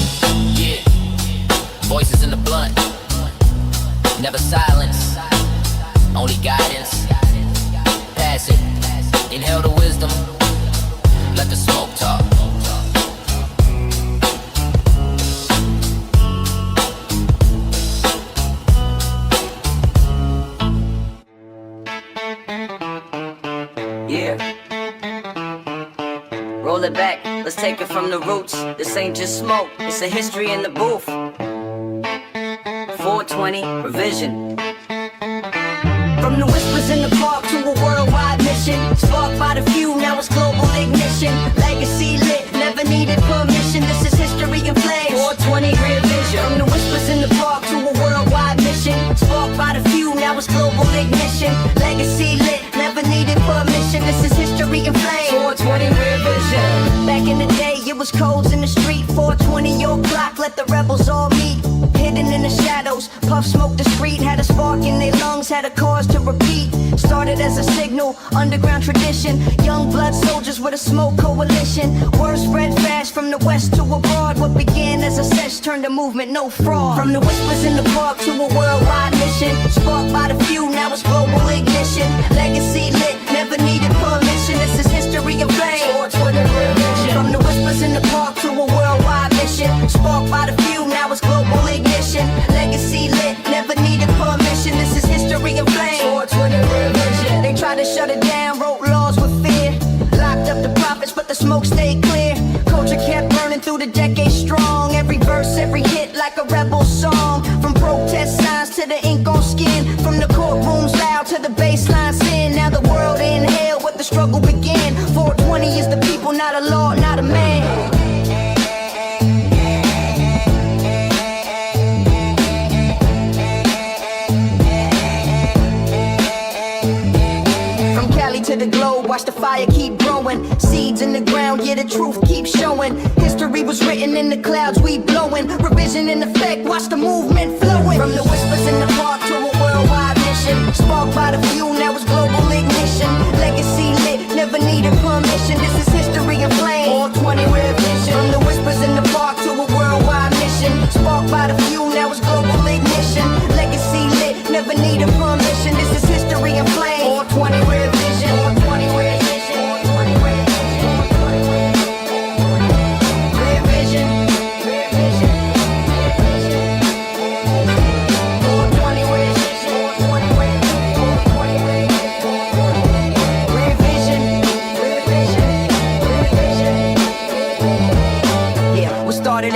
Yeah. Voices in the blunt. Never silence. Only guidance. Pass it. Inhale the wisdom. Let the smoke talk. Yeah. Roll it back, let's take it from the roots. This ain't just smoke, it's a history in the booth. 420 revision. From the whispers in the park to a worldwide mission. Sparked by the few, now it's global ignition. Legacy lit, never needed permission. This is history in flames. 420 revision. From the whispers in the park to a worldwide mission. Sparked by the few, now it's global ignition. Legacy lit, never needed permission. This is history in flames. 420 revision. Back in the day, it was codes in the street. 420 your clock, let the rebels all meet. Hidden in the shadows, puff smoke discreet. Had a spark in their lungs, had a cause to repeat. Started as a signal, underground tradition. Young blood soldiers with a smoke coalition. Word spread fast from the west to abroad. What began as a sesh turned a movement, no fraud. From the whispers in the park to a worldwide mission. Sparked by the few, now it's global ignition. Legacy lit, never needed permission. This is history in flames. 420 revision. From the whispers in the park to a worldwide mission. Sparked by the few, now it's global ignition. Legacy lit, never needed permission. This is history in flames. 420 revision. They tried to shut it down, wrote laws with fear. Locked up the prophets, but the smoke stayed clear. Culture kept burning through the decades strong. Every verse, every hit like a rebel song. From protest signs to the ink on skin. From the courtrooms loud to the baseline sin. Now the world in hell, what the struggle began. 420 is the people, not a law, not a man. To the globe, watch the fire keep growing. Seeds in the ground, yeah, the truth keeps showing. History was written in the clouds, we blowing. Revision in effect, watch the movement flowing. From the whispers in the park to a worldwide mission. Sparked by the few, now it's global ignition. Legacy lit, never needed permission. This is history in flames. 420 revision. From the whispers in the park to a worldwide mission. Sparked by the few, now it's global ignition. Legacy lit, never needed permission. This is history in flames. 420 revision.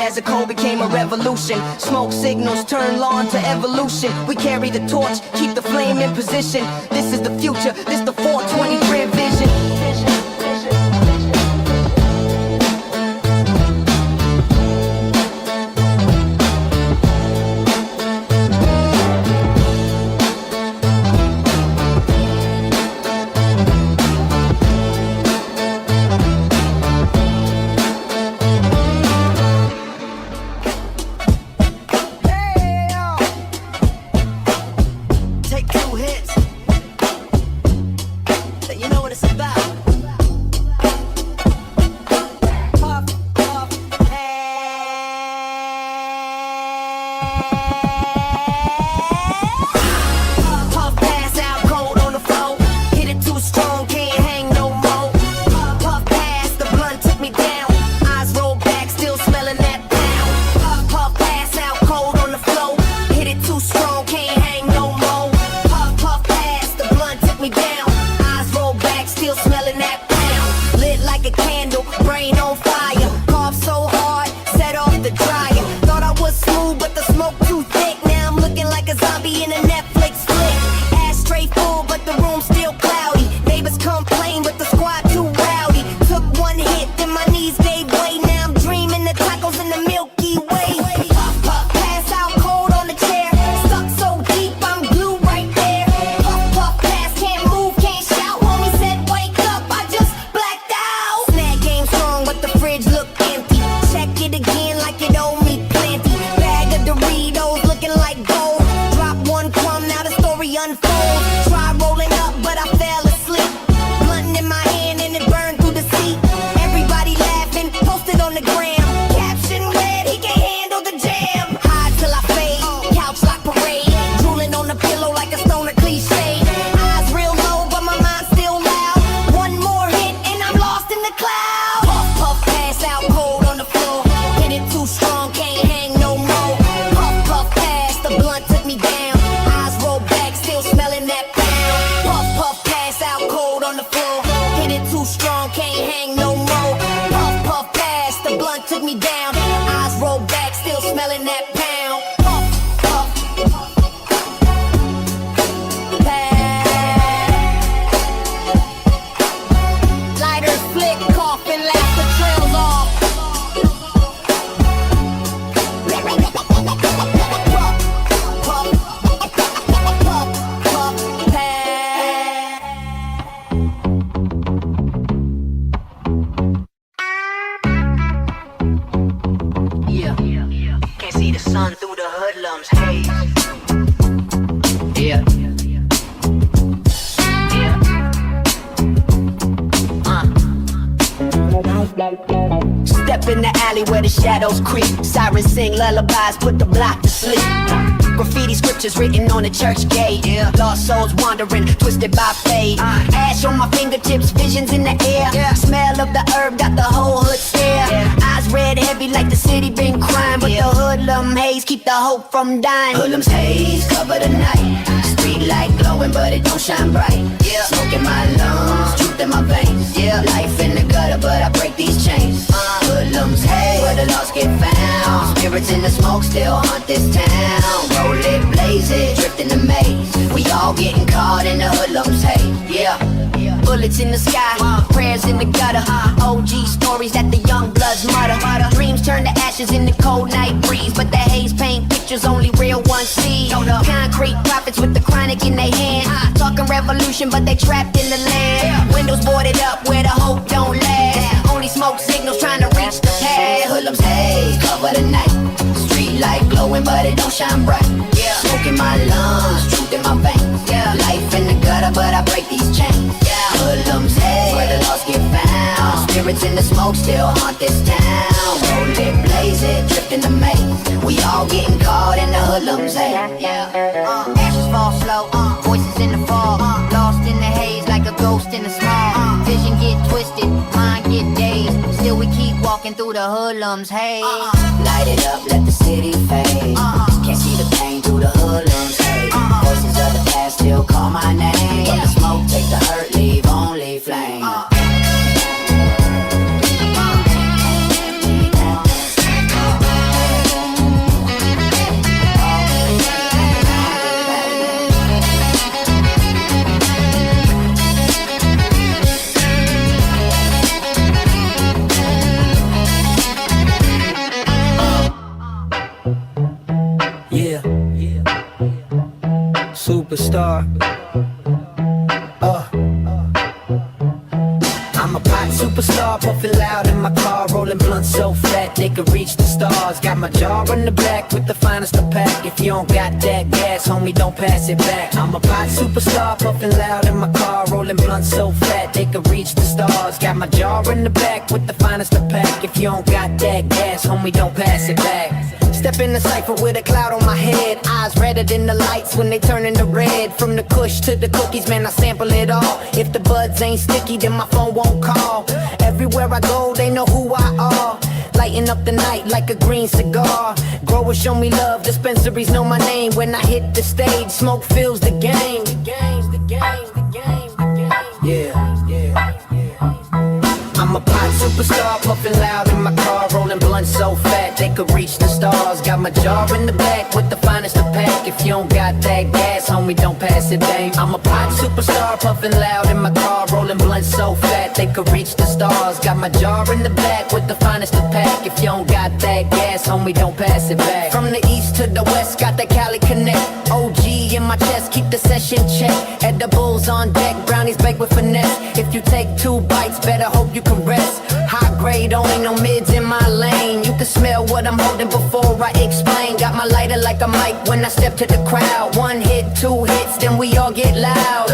As a code became a revolution. Smoke signals turn law into evolution. We carry the torch, keep the flame in position. This is the future, this the 420 vision. take 2 hits. You know what it's about. Puff, puff, puff, pass out cold on the floor. Hit it too strong, can't hang no more. Puff, pass, the blunt took me down. Eyes roll back, still smelling that pound. Puff, puff, pass out cold on the floor. Hit it too strong, can't hang no more. Puff, puff, pass, the blunt took me down. Eyes roll back, still smelling that pound. Lit like a candle, brain on fire. Cough so hard, set off the dryer. Thought I was smooth, but the smoke too thick. Now I'm looking like a zombie in a Netflix flick. Ashtray full, but the room still cloudy. Neighbors complain, but the squad too rowdy. Took one hit, then my knees gave way. Now I'm dreaming the tacos in the Milky Way. Puff, puff, pass out cold on the chair. Stuck so deep, I'm glued right there. Puff, puff, pass, can't move, can't shout. Homie said, wake up, I just blacked out. Snack game strong, but the fridge look empty. Check it again like it owed me plenty. Bag of Doritos looking like gold. Drop one crumb, now the story unfolds. Try rolling up, but I fell asleep. Blunt in my hand and it burned through the seat. Everybody laughing, posted on the gram. Caption read, he can't handle the jam. High till I fade, couch like parade. Drooling on the pillow like a stoner cliche. Eyes real low, but my mind still loud. One more hit and I'm lost in the clouds. Puff, puff, pass out cold on the floor. Hit it too strong, can't hang no more. Puff, puff, pass, the blunt took me down. Eyes roll back, still smelling that pound. Puff, puff, pass out cold on the floor. Hit it too strong, can't hang no more. Puff, puff, pass, the blunt took me down. Eyes roll back, still smelling that pound. Puff, puff, pass. Lighters flick, coughing, laughter trails off. Yeah, can't see the sun through the hoodlums haze. Yeah, Step in the alley where the shadows creep. Sirens sing lullabies, put the block to sleep. Graffiti scriptures written on the church gate. Lost souls wandering, twisted by fate. Ash on my fingertips, visions in the air. Smell of the herb got the whole hood stare. Eyes red heavy like the city been crying, but the hoodlum haze keep the hope from dying. Hoodlum's haze cover the night. Street light glowing, but it don't shine bright. Smoke in my lungs, truth in my veins. Life in the gutter, but I break these chains. Hoodlums haze, where the lost get found. Spirits in the smoke still haunt this town. Roll it, blaze it, drift in the maze. We all getting caught in the hoodlums haze. Bullets in the sky, prayers in the gutter. OG stories that the young bloods mutter. Dreams turn to ashes in the cold night breeze, but the haze paint pictures only real ones see. Concrete prophets with the chronic in their hand, talking revolution, but they trapped in the land. Windows boarded up where the hope don't last. Only smoke signals trying to reach the past. Hoodlums haze cover the night. Street light glowing, but it don't shine bright. Smoke in my lungs, truth in my veins. Life in the gutter, but I break these chains. Hoodlums haze, where the lost get found. Spirits in the smoke still haunt this town. Roll it, blaze it, drift in the maze. We all getting caught in the hoodlums haze. Ashes fall slow, voices in the fog. Lost in the haze like a ghost in the smog. Vision get twisted, mind get dazed. Still we keep walking through the hoodlums haze. Light it up, let the city fade. Can't see the pain through the hoodlums haze. Voices of the past still call my name. But the smoke take the hurt, leave only flame. Superstar. I'm a pot super superstar, puffin' loud in my car, rolling blunts so fat they could reach the stars. Got my jaw in the back with the finest of pack. If you don't got that gas, homie, don't pass it back. I'm a pot superstar, puffin' loud in my car, rolling blunts so fat they could reach the stars. Got my jaw in the back with the finest of pack. If you don't got that gas, homie, don't pass it back. Step in the cypher with a cloud on my head, eyes redder than the lights when they turn into red. From the kush to the cookies, man, I sample it all. If the buds ain't sticky, then my phone won't call. Everywhere I go, they know who I are. Lighting up the night like a green cigar. Growers show me love, dispensaries know my name. When I hit the stage, smoke fills the game. I'm a pot superstar, puffin' loud in my car, rolling blunts so fat they could reach the stars. Got my jaw in the back with the finest of pack. If you don't got that gas, homie, don't pass it back. I'm a pot superstar, puffin' loud in my car, rolling blunts so fat they could reach the stars. Got my jaw in the back with the finest of pack. If you don't got that gas, homie, don't pass it back. From the east to the west, got that Cali Connect. OG in my chest, keep the session check. Edibles on deck, brownies baked with finesse. If you take 2 bites, better hope you can rest. High grade, only no mids in my lane. You can smell what I'm holding before I explain. Got my lighter like a mic when I step to the crowd. 1 hit, 2 hits, then we all get loud.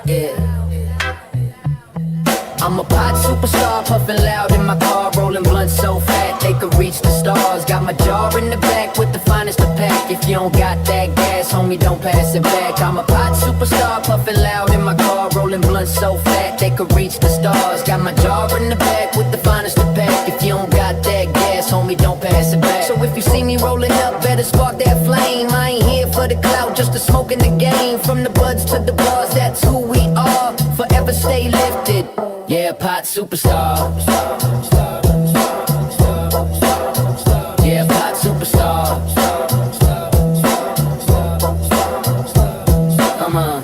Yeah. I'm a pot superstar, puffin' loud in my car, rolling blunts so fat they could reach the stars. Got my jaw in the back with the finest of pack. If you don't got that gas, homie, don't pass it back. I'm a pot superstar, puffin' loud in my car, rolling blunts so fat they could reach the stars. Got my jaw in the back with the finest of pack. If you don't got that gas, homie, don't pass it back. So if you see me rolling up, better spark that flame. I ain't here for the clout, just to smoke in the game. From the buds to the bars, that's who we are. Forever stay lifted. Yeah, pot superstar. Yeah, pot superstar. Come on.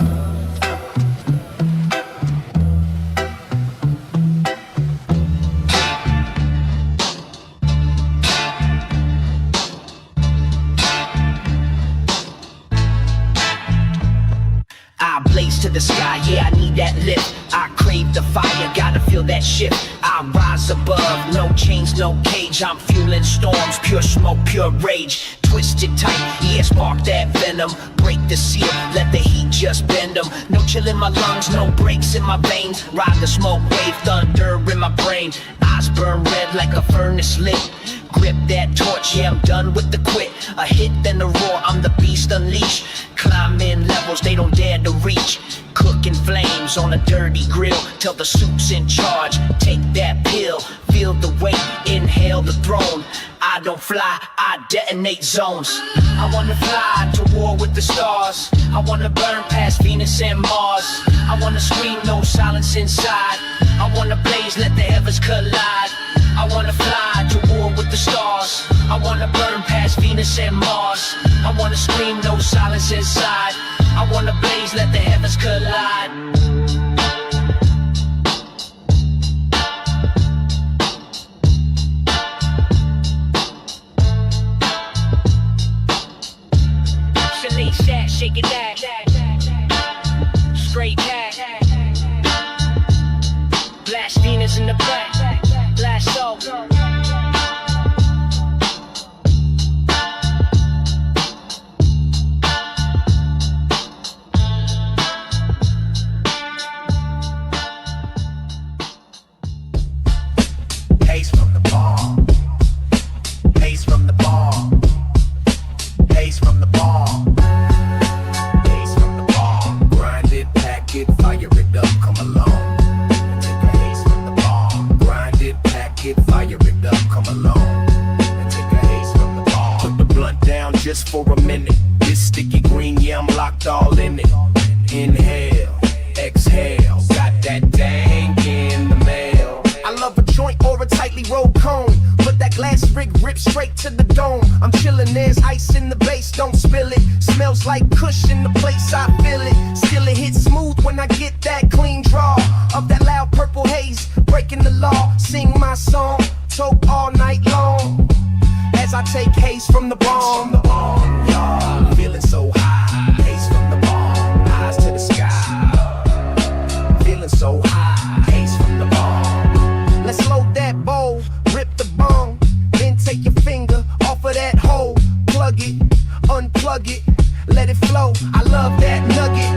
I blaze to the sky, yeah, I need that lift. I crave the fire, gotta feel that shift. I rise above, no chains, no cage. I'm fueling storms, pure smoke, pure rage. Twisted tight, yeah, spark that venom. Break the seal, let the heat just bend them. No chill in my lungs, no breaks in my veins. Ride the smoke wave, thunder in my brain. Eyes burn red like a furnace lit. Grip that torch, yeah, I'm done with the quit. A hit, then a roar, I'm the beast unleashed. Climbing levels they don't dare to reach. Cooking flames on a dirty grill. Till the suit's in charge, take that pill. Feel the weight, inhale the throne. I don't fly, I detonate zones. I wanna fly to war with the stars. I wanna burn past Venus and Mars. I wanna scream, no silence inside. I wanna blaze, let the heavens collide. I wanna fly to war with the stars. I wanna burn past Venus and Mars. I wanna scream, no silence inside. I wanna blaze, let the heavens collide. Shake it that, straight cat. Blast Venus in the back, blast soul. Haze from the bomb, haze from the bomb, haze from the bomb. Fire it up, come along. Take a haze from the bomb. Grind it, pack it, fire it up, come along. And take a haze from the bomb. Put the blunt down just for a minute. This sticky green, yeah, I'm locked all in it. Inhale, exhale, got that dang in the mail. I love a joint or a tightly rolled cone. Put that glass rig rip straight to the dome. I'm chillin', there's ice in the base, don't spill it. Smells like kush in the place, I feel it. Still it hits smooth when I get that clean draw of that loud purple haze, breaking the law. Sing my song, toke all night long as I take haze from the bomb. I'm feeling so high, haze from the bomb, eyes to the sky. Feeling so high. let it flow. I love that nugget.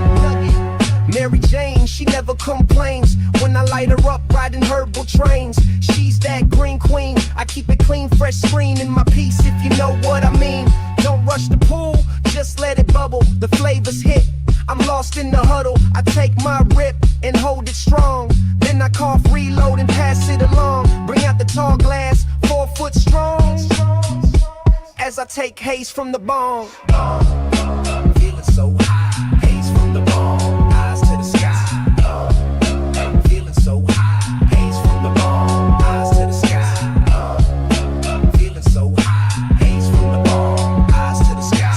Mary Jane, she never complains when I light her up riding herbal trains. She's that green queen, I keep it clean, fresh screen in my piece, if you know what I mean. Don't rush the pool, just let it bubble, the flavors hit. I'm lost in the huddle, I take my rip and hold it strong. Then I cough, reload and pass it along. Bring out the tall glass, 4 foot strong. As I take haze from the bong. Feeling so high, haze from the bong. Eyes to the sky. Feeling so high, haze from the bong. Eyes to the sky. Feeling so high, haze from the bong. Eyes to the sky.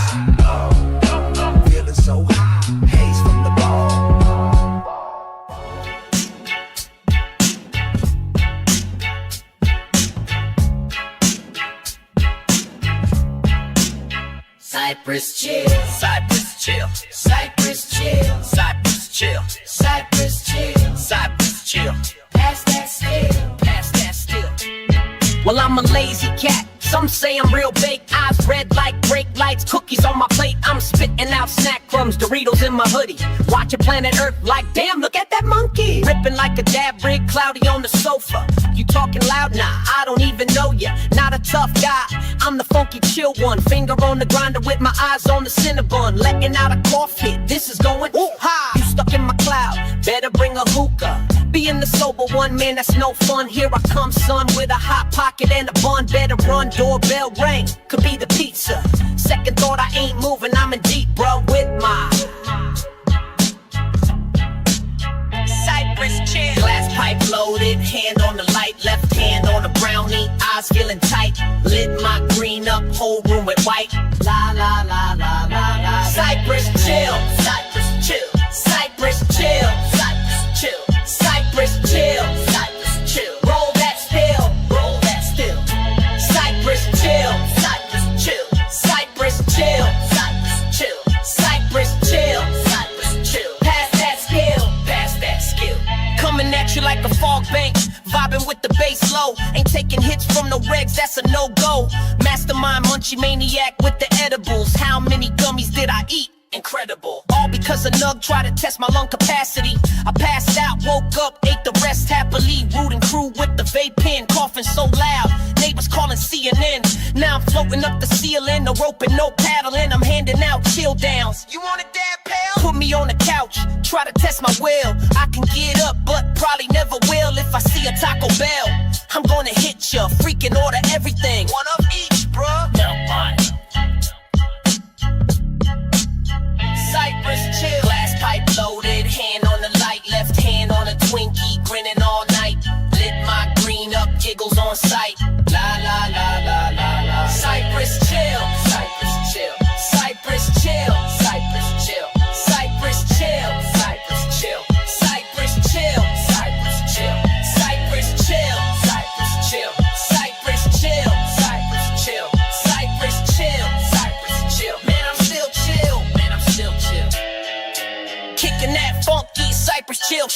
Feeling so high, haze from the bong. Cypress chill, Cypress chill, Cypress chill, Cypress chill, Cypress chill. Cypress chill. Pass that still, Pass that still. Well, I'm a lazy cat. Some say I'm real baked. Eyes red like brake lights. Cookies on my plate. I'm spitting out snack crumbs. Doritos in my hoodie. Watching planet Earth like, damn, look at that monkey. Ripping like a dab rig, cloudy on the sofa. You talking loud? Nah, I don't even know ya. Not a tough guy. I'm the funky chill one. Finger on the grinder with my eyes on the Cinnabon. Letting out a cough hit. This is going ooh ha. You stuck in my cloud. Better bring a hookah. Being the sober one, man, that's no fun. Here I come, son, with a hot pocket and a bun. Better run, doorbell ring. Could be the pizza. Second thought, I ain't moving, I'm in deep, bro, with my Cypress chill. Glass pipe loaded, hand on the light, left hand on the brownie. Eyes feeling tight, lit my green up, whole room with white. La la la la la la. Cypress chill, Cypress chill, Cypress chill, Cypress chill. Cypress chill, Cypress chill. Roll that still, roll that still. Cypress chill, Cypress chill, Cypress chill, Cypress chill, Cypress chill, Cypress chill. Pass that skill, pass that skill. Coming at you like a fog bank, vibing with the bass low. Ain't taking hits from no regs, that's a no-go. Mastermind munchie maniac with the edibles. How many gummies did I eat? Incredible. All because a nug tried to test my lung capacity. I passed out, woke up, ate the rest happily. Rooting crew with the vape pen, coughing so loud. Neighbors calling CNN. Now I'm floating up the ceiling, no rope and no paddling. I'm handing out chill downs. You want a dab, pal? Put me on the couch, try to test my will. I can get up, but probably never will. If I see a Taco Bell, I'm gonna hit ya, freaking order everything. One of each, bruh. No, fine. Cypress chill, glass pipe loaded, hand on the light, left hand on a Twinkie, grinning all night. Lit my green up, giggles on sight. La la la la la la. Cypress chill, Cypress chill, Cypress chill, Cypress chill, Cypress chill, Cypress chill, Cypress chill, Cypress chill, Cypress chill, Cypress chill, Cypress chill, Cypress chill, Cypress chill, Cypress chill. Man, I'm still chill. Man, I'm still chill. Kicking that funky Cypress chill.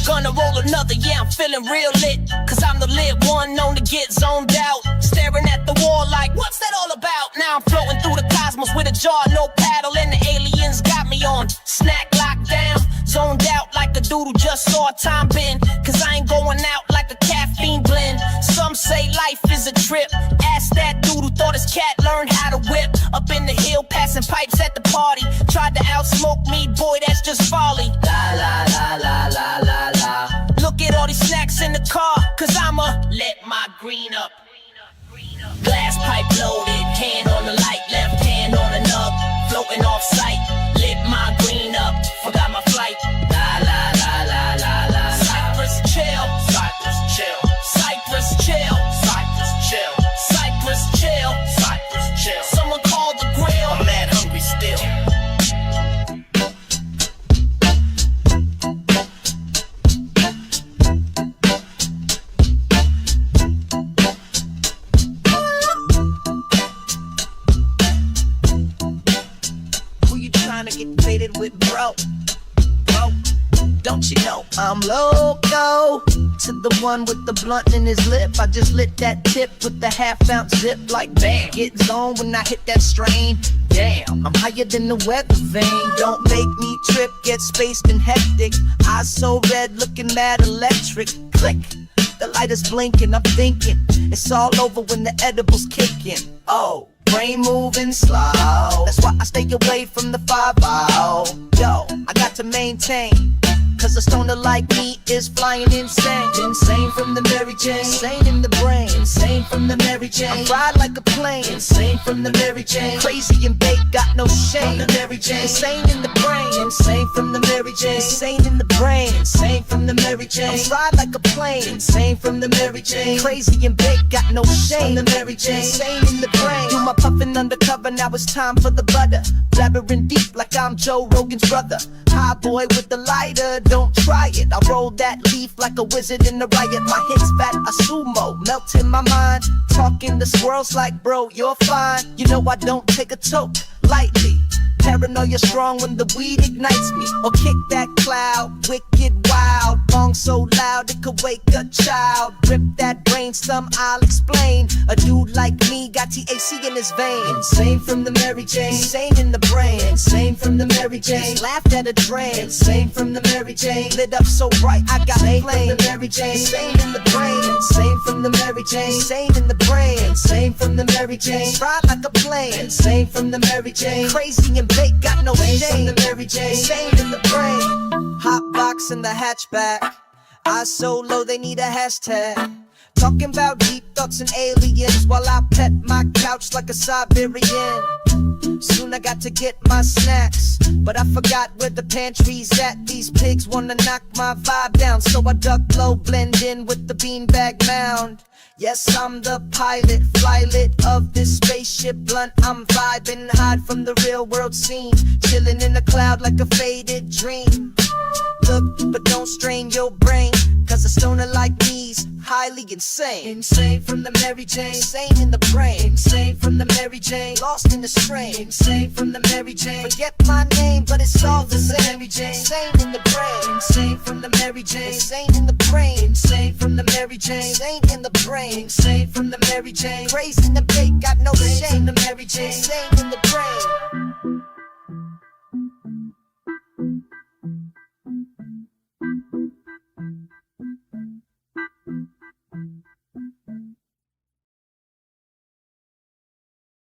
Gonna roll another, yeah, I'm feeling real lit. Cause I'm the lit one known to get zoned out. Staring at the wall like, what's that all about? Now I'm floating through the cosmos with a jar, no paddle. And the aliens got me on snack lockdown. Zoned out like a doodle just saw a time bend. Cause I ain't going out like a caffeine blend. Some say life is a trip. Ask that dude who thought his cat learned how to whip. Up in the hill, passing pipes at the party. Tried to outsmoke me, boy, that's just folly. La la la la la la la. Look at all these snacks in the car. Cause I'ma let my green up. Glass pipe loaded, hand on the light, left hand on the nug. Floating off sight, lit my green up. Forgot my flight. La la la la la la. Cypress chill, Cypress chill, Cypress chill, Cypress chill, Cypress chill, Cypress chill. Someone called the grill. I'm mad hungry still. Who you trying to get faded with, bro? Bro? Don't you know I'm loco? To the one with the blunt in his lip, I just lit that tip with the half-ounce zip. Like bam, get zoned when I hit that strain. Damn, I'm higher than the weather vane. Don't make me trip, get spaced and hectic. Eyes so red, looking mad electric. Click, the light is blinking, I'm thinking it's all over when the edible's kicking. Oh, brain moving slow, that's why I stay away from the 5-0. Yo, I got to maintain, cause a stoner like me is flying insane. Insane from the Mary Jane, insane in the brain. Insane from the Mary Jane, I ride like a plane. Insane from the Mary Jane, crazy and baked, got no shame. The Mary Jane, insane in the brain. Insane from the Mary Jane, insane in the brain. Insane from the Mary Jane, I ride like a plane. Insane from the Mary Jane, crazy and baked, got no shame. The Mary Jane, insane in the brain. Do my puffin' undercover, now it's time for the butter. Blabbering deep like I'm Joe Rogan's brother. High boy with the lighter, don't try it. I roll that leaf like a wizard in the riot. My hits fat, a sumo, melt in my mind. Talking to squirrels like, bro, you're fine. You know I don't take a toke lightly. Paranoia strong when the weed ignites me. Or kick that cloud, wicked wild. Bong so loud it could wake a child. Rip that brainstem, I'll explain. A dude like me got THC in his vein. Insane from the Mary Jane, insane in the brain. Insane from the Mary Jane, laughed at a drain. Insane from the Mary Jane, lit up so bright I got a flame. From the Mary Jane, insane in the brain. Insane from the Mary Jane, insane in the brain. Insane from the Mary Jane, ride like a plane. Insane from the Mary Jane, crazy and baked, got no shame. From the Mary Jane, insane in the brain. Hot box in the hatchback, eyes so low they need a hashtag. Talking about deep thoughts and aliens while I pet my couch like a Siberian. Soon I got to get my snacks, but I forgot where the pantry's at. These pigs wanna knock my vibe down, so I duck low, blend in with the beanbag mound. Yes, I'm the pilot, flylit of this spaceship blunt. I'm vibing, hide from the real world scene, chilling in the cloud like a faded dream. Look, but don't strain your brain, cause a stoner like me's highly insane. Insane from the Mary Jane, insane in the brain. Insane from the Mary Jane, lost in the strain. Insane from the Mary Jane, forget my name, but it's all the same. Mary Jane, insane in the brain. Insane from the Mary Jane, insane in the brain. Insane from the Mary Jane, insane in the brain. Insane from the Mary Jane, crazy in the bait, got no shame. The Mary Jane, insane in the brain.